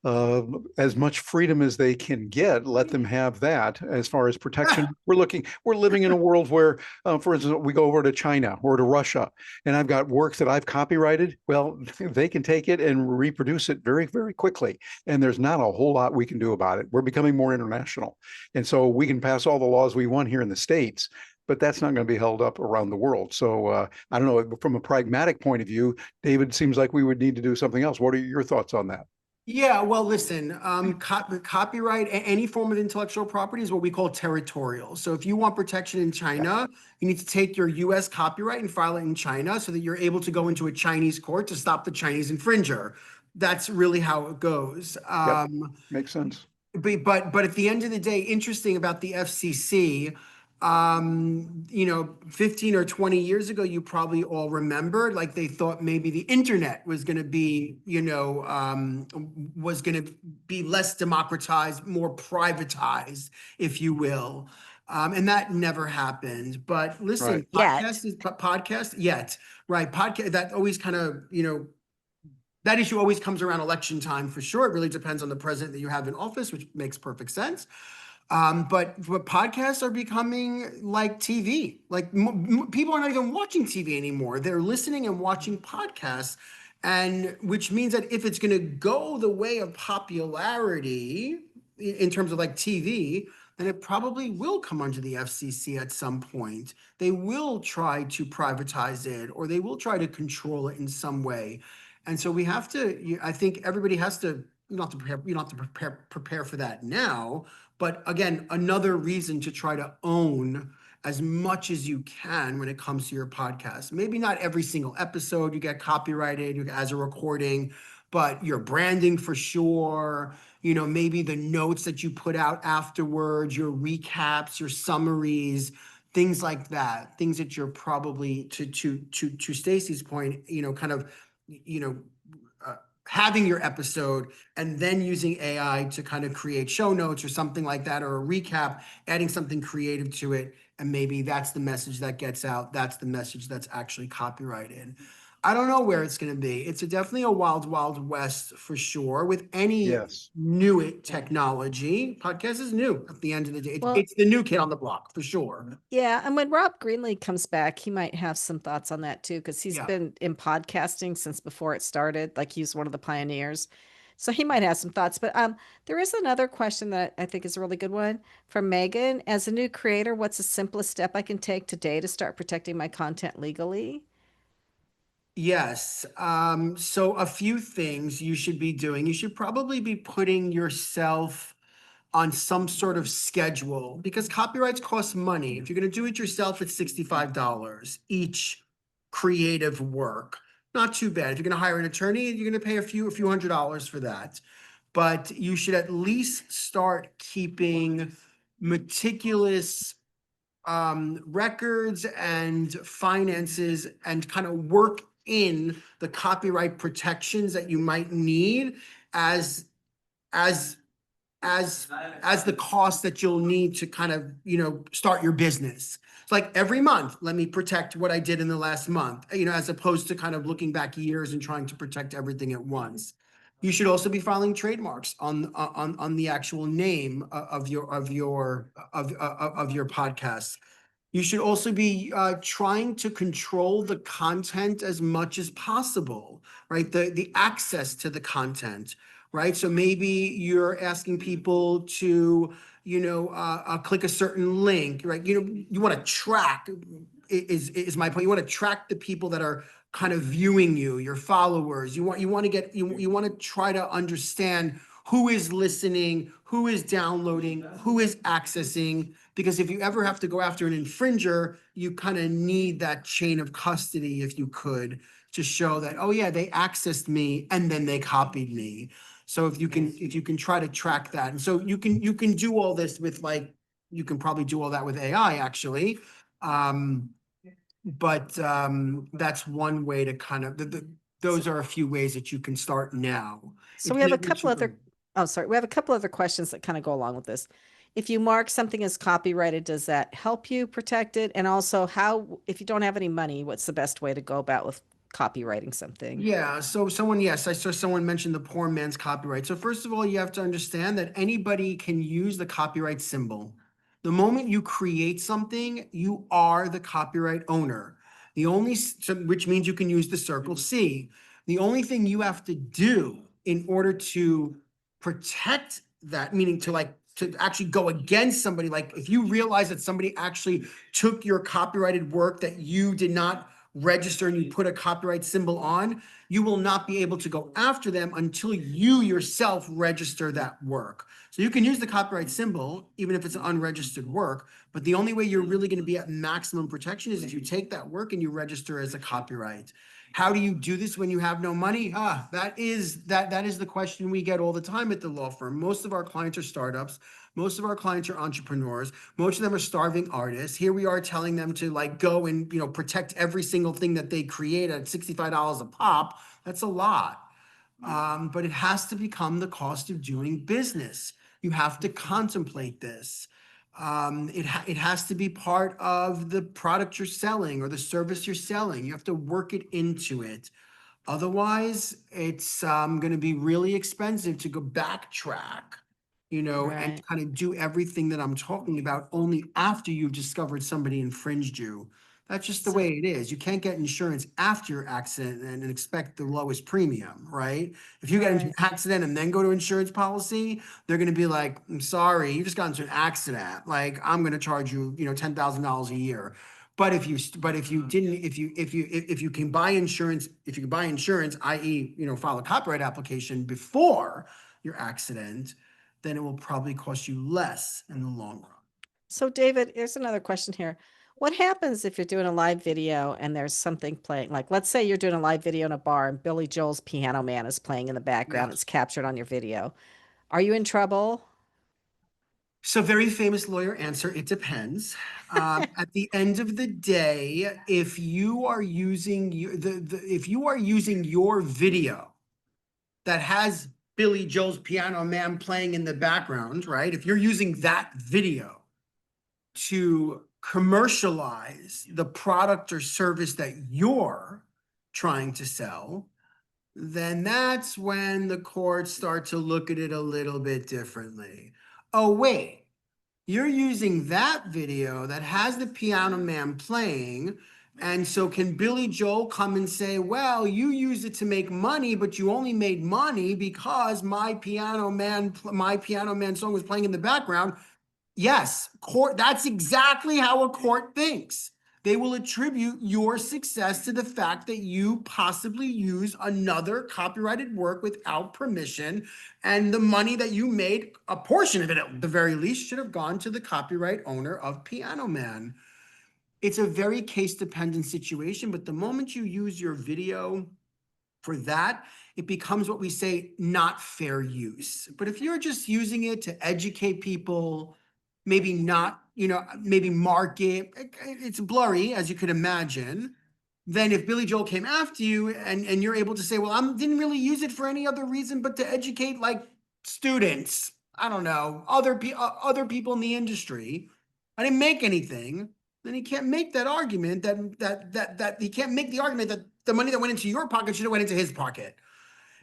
as much freedom as they can get. Let them have that. As far as protection, we're living in a world where, for instance, we go over to China or to Russia, and I've got works that I've copyrighted. Well, they can take it and reproduce it very, very quickly, and there's not a whole lot we can do about it. We're becoming more international, and so we can pass all the laws we want here in the States, but that's not going to be held up around the world. So I don't know. From a pragmatic point of view, David, seems like we would need to do something else. What are your thoughts on that? Yeah, well, listen, copyright, any form of intellectual property is what we call territorial. So if you want protection in China, you need to take your US copyright and file it in China so that you're able to go into a Chinese court to stop the Chinese infringer. That's really how it goes. Yep, makes sense. But at the end of the day, interesting about the FCC, 15 or 20 years ago, you probably all remember, like they thought maybe the internet was going to be, was going to be less democratized, more privatized, if you will. And that never happened. But listen, Right. podcast yet, right? Podcast that always kind of, that issue always comes around election time for sure. It really depends on the president that you have in office, which makes perfect sense. But podcasts are becoming like TV. Like people are not even watching TV anymore. They're listening and watching podcasts, and which means that if it's going to go the way of popularity in terms of like TV, then it probably will come under the FCC at some point. They will try to privatize it, or they will try to control it in some way. And so we have to. I think everybody has to. You don't have to prepare. You don't have to prepare for that now. But again, another reason to try to own as much as you can when it comes to your podcast. Maybe not every single episode you get copyrighted as a recording, but your branding for sure. Maybe the notes that you put out afterwards, your recaps, your summaries, things like that. Things that you're probably to Stacy's point, kind of, having your episode and then using AI to kind of create show notes or something like that, or a recap, adding something creative to it. And maybe that's the message that gets out. That's the message that's actually copyrighted. I don't know where it's going to be. It's definitely a wild, wild west for sure. With any Yes. new technology, podcast is new at the end of the day. Well- It's the new kid on the block for sure. Yeah, and when Rob Greenlee comes back, he might have some thoughts on that too, because he's Yeah. been in podcasting since before it started. Like he's one of the pioneers, so he might have some thoughts. But there is another question that I think is a really good one from Megan. As a new creator, what's the simplest step I can take today to start protecting my content legally? Yes. So a few things you should be doing. You should probably be putting yourself on some sort of schedule because copyrights cost money. If you're going to do it yourself, it's $65 each creative work. Not too bad. If you're going to hire an attorney, you're going to pay a few $100s for that. But you should at least start keeping meticulous records and finances and kind of work in the copyright protections that you might need as as the cost that you'll need to kind of start your business. It's like every month, let me protect what I did in the last month, as opposed to kind of looking back years and trying to protect everything at once. You should also be filing trademarks on the actual name of your podcast. You should also be trying to control the content as much as possible, right? The access to the content, right? So maybe you're asking people to, click a certain link, right? You want to track, is my point. You want to track the people that are kind of viewing you, your followers. You want to try to understand who is listening, who is downloading, who is accessing, because if you ever have to go after an infringer, you kind of need that chain of custody, if you could, to show that, oh yeah, they accessed me and then they copied me. So if you can try to track that. And so you can do all this with you can probably do all that with AI actually. But that's one way to kind of, those are a few ways that you can start now. So we have a couple other. Oh, sorry. We have a couple other questions that kind of go along with this. if you mark something as copyrighted, does that help you protect it? And also how, if you don't have any money, what's the best way to go about with copywriting something? Yeah, so yes, I saw someone mention the poor man's copyright. So first of all, you have to understand that anybody can use the copyright symbol. The moment you create something, you are the copyright owner. Which means you can use the circle C. The only thing you have to do in order to protect that, meaning to actually go against somebody, like if you realize that somebody actually took your copyrighted work that you did not register and you put a copyright symbol on, you will not be able to go after them until you yourself register that work. So you can use the copyright symbol, even if it's an unregistered work, but the only way you're really going to be at maximum protection is if you take that work and you register as a copyright. How do you do this when you have no money? That is the question we get all the time at the law firm. Most of our clients are startups. Most of our clients are entrepreneurs. Most of them are starving artists. Here we are telling them to go and protect every single thing that they create at $65 a pop. That's a lot. But it has to become the cost of doing business. You have to contemplate this. It has to be part of the product you're selling or the service you're selling. You have to work it into it. Otherwise, it's going to be really expensive to go backtrack, and Right. kind of do everything that I'm talking about only after you've discovered somebody infringed you. That's just the So, way it is. You can't get insurance after your accident and expect the lowest premium, right? If you get into an right. accident and then go to insurance policy, they're going to be like, I'm sorry, you just got into an accident. Like, I'm going to charge you, $10,000 a year. But if you didn't, if you can buy insurance, i.e., file a copyright application before your accident, then it will probably cost you less in the long run. So David, here's another question here. What happens if you're doing a live video and there's something playing? Like, let's say you're doing a live video in a bar and Billy Joel's Piano Man is playing in the background. Yeah. It's captured on your video. Are you in trouble? So very famous lawyer answer, it depends. At the end of the day, if you are using if you are using your video that has Billy Joel's Piano Man playing in the background, right? If you're using that video to commercialize the product or service that you're trying to sell, then that's when the courts start to look at it a little bit differently. Oh, wait, you're using that video that has the Piano Man playing. And so can Billy Joel come and say, well, you used it to make money, but you only made money because my Piano Man song was playing in the background? Yes, court, that's exactly how a court thinks. They will attribute your success to the fact that you possibly use another copyrighted work without permission, and the money that you made, a portion of it at the very least, should have gone to the copyright owner of Piano Man. It's a very case-dependent situation, but the moment you use your video for that, it becomes what we say not fair use. But if you're just using it to educate people, maybe not, maybe market, it's blurry, as you could imagine. Then if Billy Joel came after you and you're able to say, well, I didn't really use it for any other reason but to educate students, I don't know, other people in the industry, I didn't make anything, then he can't make that argument that he can't make the argument that the money that went into your pocket should have went into his pocket.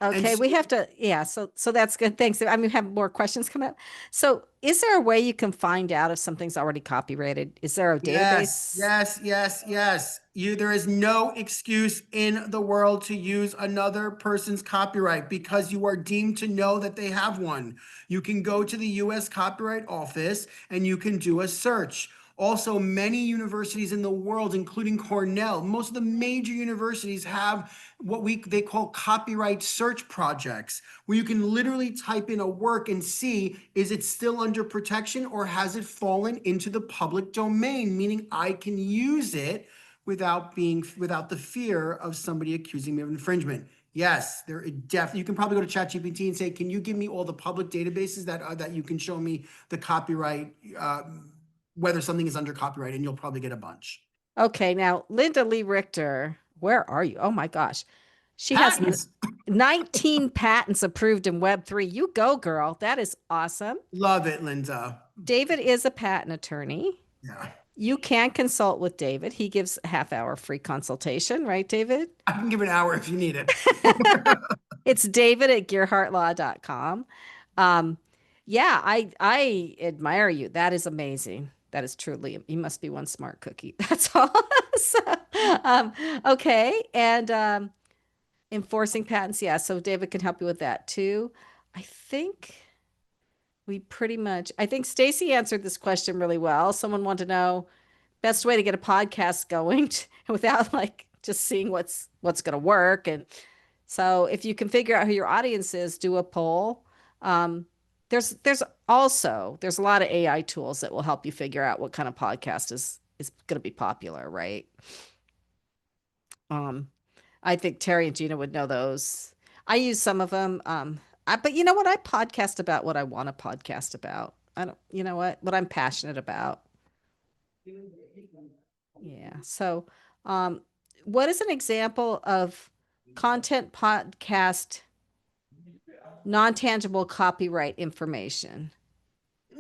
Okay, So, we have to, yeah, so that's good. Thanks. I mean, we have more questions come up. So is there a way you can find out if something's already copyrighted? Is there a yes, database? yes, yes, yes. There is no excuse in the world to use another person's copyright because you are deemed to know that they have one. You can go to the US Copyright Office and you can do a search. Also, many universities in the world, including Cornell, most of the major universities have what they call copyright search projects, where you can literally type in a work and see, is it still under protection or has it fallen into the public domain? Meaning I can use it without the fear of somebody accusing me of infringement. Yes, there definitely. You can probably go to ChatGPT and say, "Can you give me all the public databases that you can show me the copyright, whether something is under copyright?" And you'll probably get a bunch. Okay, now Linda Lee Richter, where are you? Oh my gosh. She has Patents. 19 patents approved in Web3. You go, girl. That is awesome. Love it, Linda. David is a patent attorney. Yeah. You can consult with David. He gives a half-hour free consultation, right, David? I can give an hour if you need it. It's David at gearhartlaw.com. Yeah, I admire you. That is amazing. That is truly, you must be one smart cookie. That's all. So, okay. And enforcing patents. Yeah. So David can help you with that too. I think I think Stacy answered this question really well. Someone wanted to know best way to get a podcast going without like just seeing what's going to work. And so if you can figure out who your audience is, do a poll. There's a lot of AI tools that will help you figure out what kind of podcast is going to be popular, right? I think Terry and Gina would know those. I use some of them. But you know what? I podcast about what I want to podcast about. I don't, you know what I'm passionate about. Yeah. So, what is an example of content podcast non-tangible copyright information?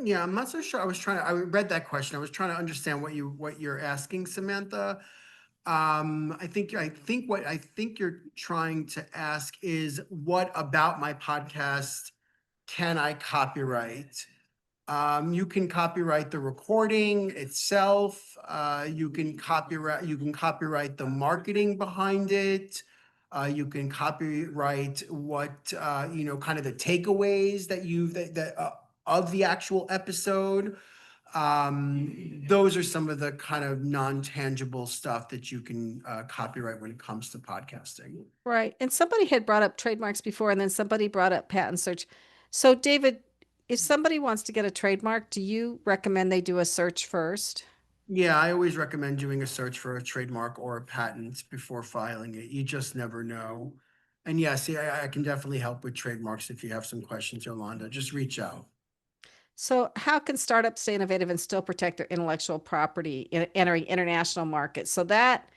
Yeah, I'm not so sure. I read that question. I was trying to understand what you're asking, Samantha. I think you're trying to ask is what about my podcast can I copyright? You can copyright the recording itself. You can copyright the marketing behind it. You can copyright what kind of the takeaways of the actual episode. Those are some of the kind of non-tangible stuff that you can copyright when it comes to podcasting. Right. And somebody had brought up trademarks before, and then somebody brought up patent search. So, David, if somebody wants to get a trademark, do you recommend they do a search first? Yeah, I always recommend doing a search for a trademark or a patent before filing it. You just never know. And yes, I can definitely help with trademarks if you have some questions, Yolanda. Just reach out. So, how can startups stay innovative and still protect their intellectual property in entering international markets? So, that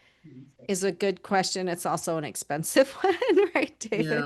is a good question. It's also an expensive one, right, David?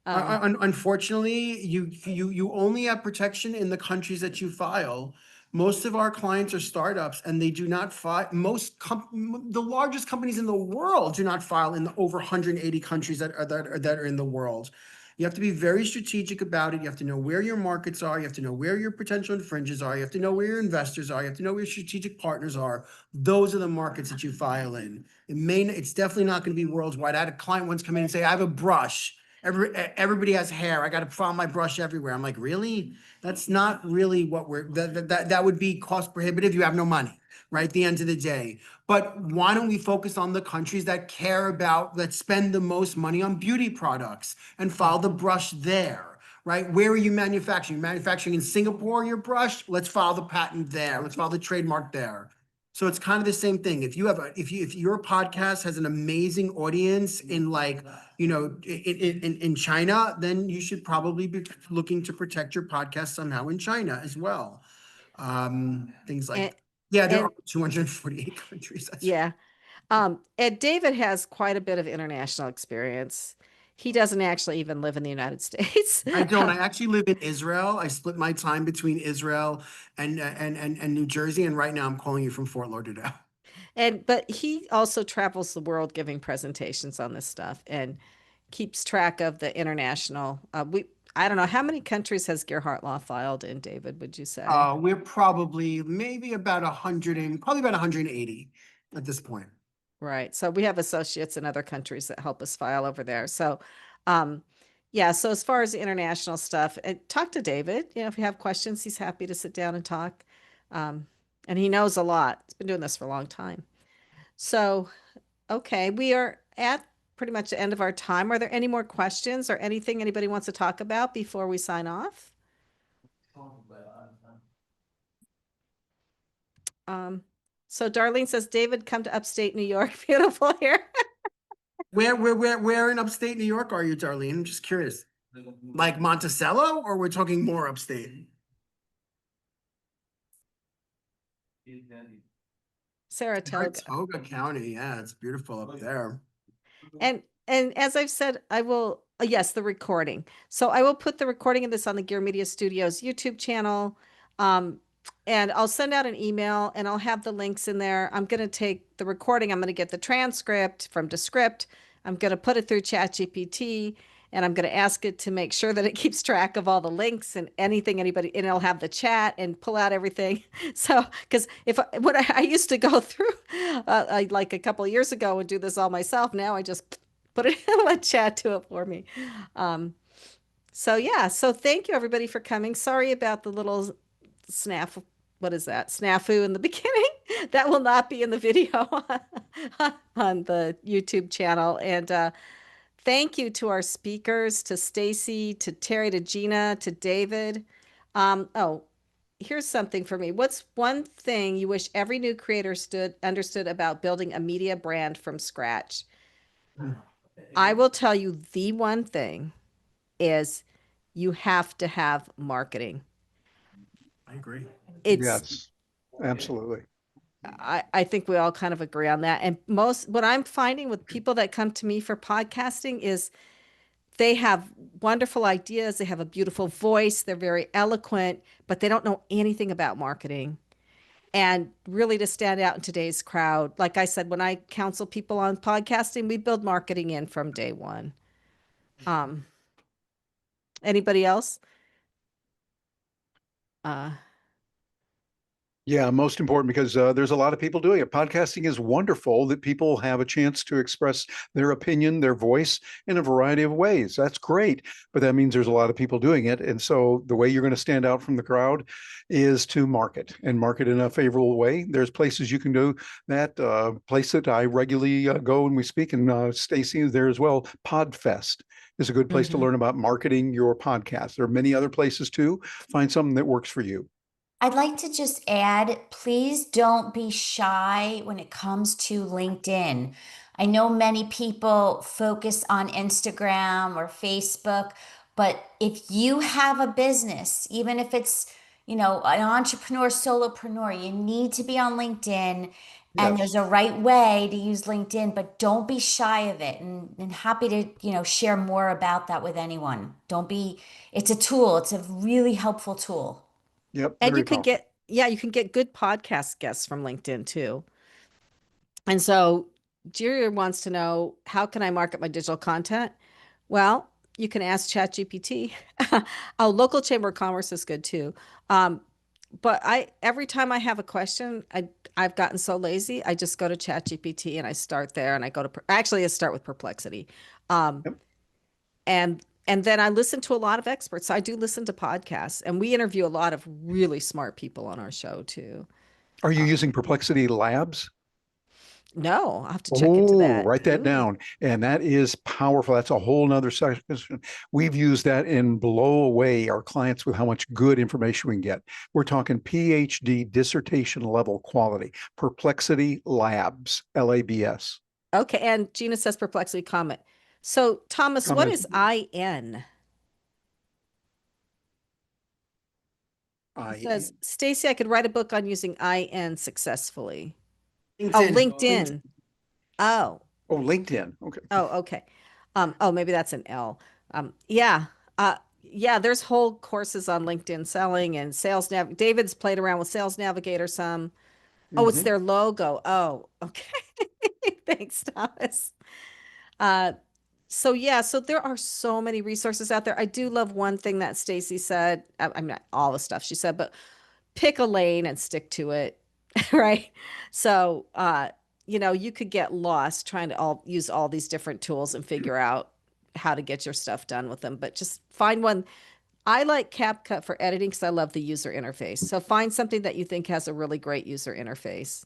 Yeah. Unfortunately, you only have protection in the countries that you file. Most of our clients are startups, and they do not file. The largest companies in the world do not file in the over 180 countries that are in the world. You have to be very strategic about it. You have to know where your markets are. You have to know where your potential infringers are. You have to know where your investors are. You have to know where your strategic partners are. Those are the markets that you file in. It's definitely not going to be worldwide. I had a client once come in and say, I have a brush. Everybody has hair. I got to file my brush everywhere. I'm like, really? That's not really what that would be cost prohibitive. You have no money, right? At the end of the day. But why don't we focus on the countries that spend the most money on beauty products and file the brush there, right? Where are you manufacturing? Manufacturing in Singapore, your brush? Let's file the patent there. Let's file the trademark there. So it's kind of the same thing. If your podcast has an amazing audience in in China, then you should probably be looking to protect your podcast somehow in China as well. Things like there are 248 countries. That's yeah. And David has quite a bit of international experience. He doesn't actually even live in the United States. I don't. I actually live in Israel. I split my time between Israel and New Jersey, and right now I'm calling you from Fort Lauderdale. But he also travels the world giving presentations on this stuff and keeps track of the international. I don't know how many countries has Gearhart Law filed in, David, would you say? We're probably maybe about 180 at this point. Right. So we have associates in other countries that help us file over there. So, yeah. So as far as the international stuff, talk to David. If you have questions, he's happy to sit down and talk. And he knows a lot. He's been doing this for a long time. So, okay, we are at pretty much the end of our time. Are there any more questions or anything anybody wants to talk about before we sign off? So Darlene says, David, come to upstate New York. Beautiful here. Where in upstate New York are you, Darlene? I'm just curious. Like Monticello, or we're talking more upstate? Saratoga. Saratoga County. Yeah, it's beautiful up there. And And as I've said, I will, yes, the recording. So I will put the recording of this on the Gear Media Studios YouTube channel. Um, and I'll send out an email and I'll have the links in there. I'm going to take the recording, I'm going to get the transcript from Descript. I'm going to put it through ChatGPT and I'm going to ask it to make sure that it keeps track of all the links and anything anybody, and it'll have the chat and pull out everything. So, because if what I used to go through, like a couple of years ago and do this all myself, now I just put it let chat do it for me. Um, so yeah, so thank you everybody for coming. Sorry about the little snafu. What is that? Snafu in the beginning. That will not be in the video on the YouTube channel. And thank you to our speakers, to Stacy, to Terry, to Gina, to David. Oh, here's something for me. What's one thing you wish every new creator understood about building a media brand from scratch? I will tell you the one thing is you have to have marketing. I agree. It's Yes, absolutely. I think we all kind of agree on that. And what I'm finding with people that come to me for podcasting is they have wonderful ideas, they have a beautiful voice, they're very eloquent, but they don't know anything about marketing. And really to stand out in today's crowd, like I said, when I counsel people on podcasting, we build marketing in from day one. Anybody else? Uh, Yeah, most important because there's a lot of people doing it. Podcasting is wonderful that people have a chance to express their opinion, their voice in a variety of ways. That's great, but that means there's a lot of people doing it. And so the way you're going to stand out from the crowd is to market and market in a favorable way. There's places you can do that. Place that I regularly go when we speak, and Stacy is there as well. Podfest is a good place to mhm. learn about marketing your podcast. There are many other places too. Find something that works for you. I'd like to just add, please don't be shy when it comes to LinkedIn. I know many people focus on Instagram or Facebook, but if you have a business, even if it's, an entrepreneur, solopreneur, you need to be on LinkedIn. And Yes. there's a right way to use LinkedIn, but don't be shy of it, and happy to, share more about that with anyone. Don't be, it's a tool. It's a really helpful tool. Yep. And Very powerful. you can get good podcast guests from LinkedIn too. And so Jerry wants to know, how can I market my digital content? Well, you can ask ChatGPT. Oh, local chamber of commerce is good too. Um, but every time I have a question, I've gotten so lazy. I just go to ChatGPT and I start there, and I go to actually I start with Perplexity, um, Yep. and then I listen to a lot of experts. So I do listen to podcasts, and we interview a lot of really smart people on our show too. Are you Um, using Perplexity Labs? no, I'll have to check into Oh, that. write that Ooh. down. And that is powerful. That's a whole nother section. We've used that and blow away our clients with how much good information we can get. We're talking PhD dissertation level quality. Perplexity Labs, LABS. Okay, and Gina says Perplexity comment. So Thomas, what Comment. is IN? He I says, Stacy, I could write a book on using IN successfully. Oh, LinkedIn. LinkedIn. Oh, oh, LinkedIn. Okay. oh, okay. Oh, maybe that's an L. Yeah. Yeah, there's whole courses on LinkedIn selling and sales nav. David's played around with Sales Navigator some. Oh, it's Mhm. their logo. Oh, okay. Thanks, Thomas. Uh, so yeah, so there are so many resources out there. I do love one thing that Stacy said. I mean, not all the stuff she said, but pick a lane and stick to it, right? So, you could get lost trying to use all these different tools and figure out how to get your stuff done with them, but just find one. I like CapCut for editing because I love the user interface. So find something that you think has a really great user interface.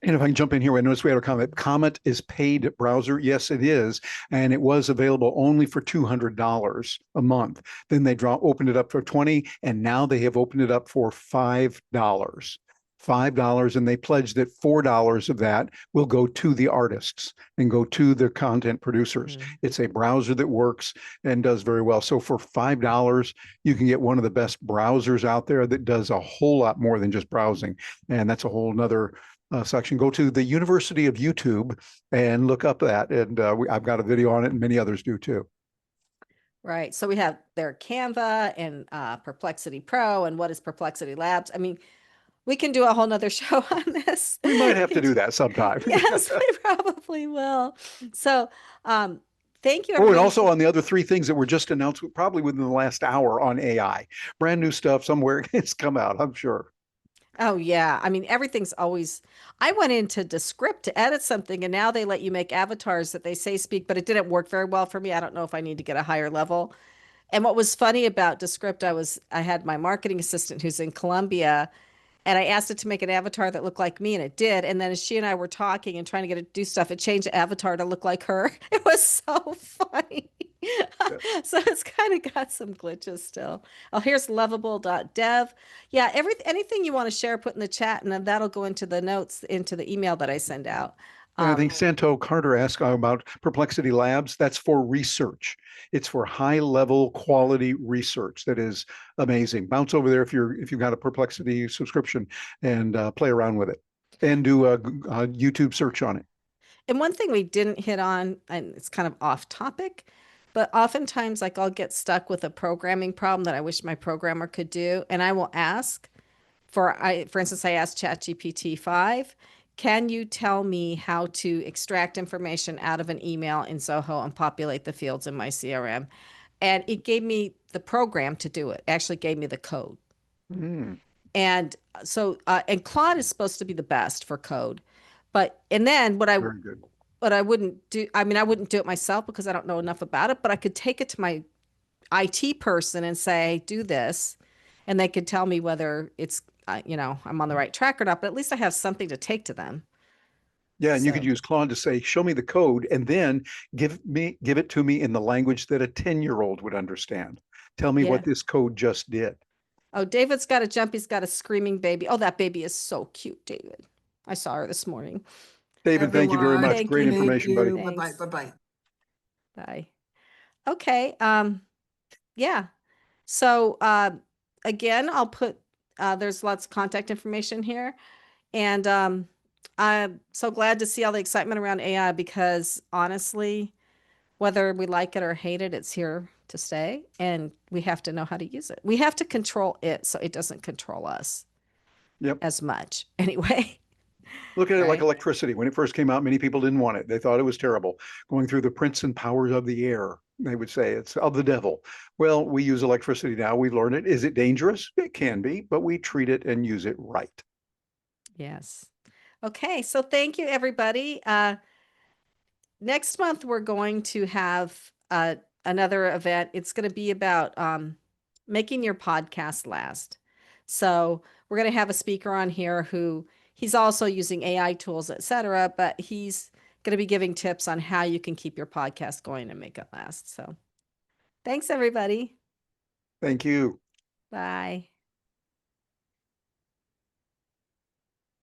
And if I can jump in here, I noticed we had a comment. Comet is paid browser. Yes, it is. And it was available only for $200 a month. Then they opened it up for 20, and now they have opened it up for $5. $5, and they pledged that $4 of that will go to the artists and go to the content producers. Mhm. It's a browser that works and does very well. So for $5, you can get one of the best browsers out there that does a whole lot more than just browsing. And that's a whole nother section. Go to the University of YouTube and look up that. And I've got a video on it, and many others do too. Right. So we have their Canva and Perplexity Pro, and what is Perplexity Labs? I mean, we can do a whole nother show on this. We might have to do that sometime. Yes, we probably will. So thank you, Oh, and everybody. also on the other three things that were just announced, probably within the last hour on AI. Brand new stuff somewhere it's come out, I'm sure. Oh yeah. I mean, everything's always, I went into Descript to edit something, and now they let you make avatars that they say speak, but it didn't work very well for me. I don't know if I need to get a higher level. And what was funny about Descript, I had my marketing assistant who's in Colombia, and I asked it to make an avatar that looked like me, and it did. And then as she and I were talking and trying to get it to do stuff, it changed the avatar to look like her. It was so funny. So it's kind of got some glitches still. Oh, here's lovable.dev. Yeah, anything you want to share, put in the chat, and then that'll go into the notes, into the email that I send out. And I think Santo Carter asked about Perplexity Labs. That's for research. It's for high level quality research. That is amazing. Bounce over there if you've got a Perplexity subscription and play around with it, and do a YouTube search on it. And one thing we didn't hit on, and it's kind of off topic, but oftentimes like I'll get stuck with a programming problem that I wish my programmer could do, and I will ask for instance, I asked ChatGPT 5, can you tell me how to extract information out of an email in Zoho and populate the fields in my CRM? And it gave me the program to do it. Actually gave me the code. And so, and Claude is supposed to be the best for code. And then Very good. what I wouldn't do, I mean, I wouldn't do it myself because I don't know enough about it, but I could take it to my IT person and say, do this. And they could tell me whether it's, I'm on the right track or not, but at least I have something to take to them. Yeah, and you could So- use Claude to say, show me the code, and then give it to me in the language that a 10-year-old would understand. Tell me what Yeah. this code just did. Oh, David's got a jump. He's got a screaming baby. Oh, that baby is so cute, David. I saw her this morning. David, thank you very Everyone, much. Thank Great you. information, buddy. Bye-bye, Thanks. bye-bye. Bye. Okay. Yeah. So again, I'll put there's lots of contact information here. And I'm so glad to see all the excitement around AI because honestly, whether we like it or hate it, it's here to stay, and we have to know how to use it. We have to control it so it doesn't control us as much anyway. Look at it like Right. electricity. When it first came out, many people didn't want it. They thought it was terrible. Going through the prince and powers of the air, they would say it's of the devil. Well, we use electricity now. We've learned it. Is it dangerous? It can be, but we treat it and use it right. Yes. Okay. So thank you, everybody. Next month, we're going to have another event. It's going to be about making your podcast last. So we're going to have a speaker on here who he's also using AI tools, et cetera, but he's going to be giving tips on how you can keep your podcast going and make it last. So thanks, everybody. Thank you. Bye.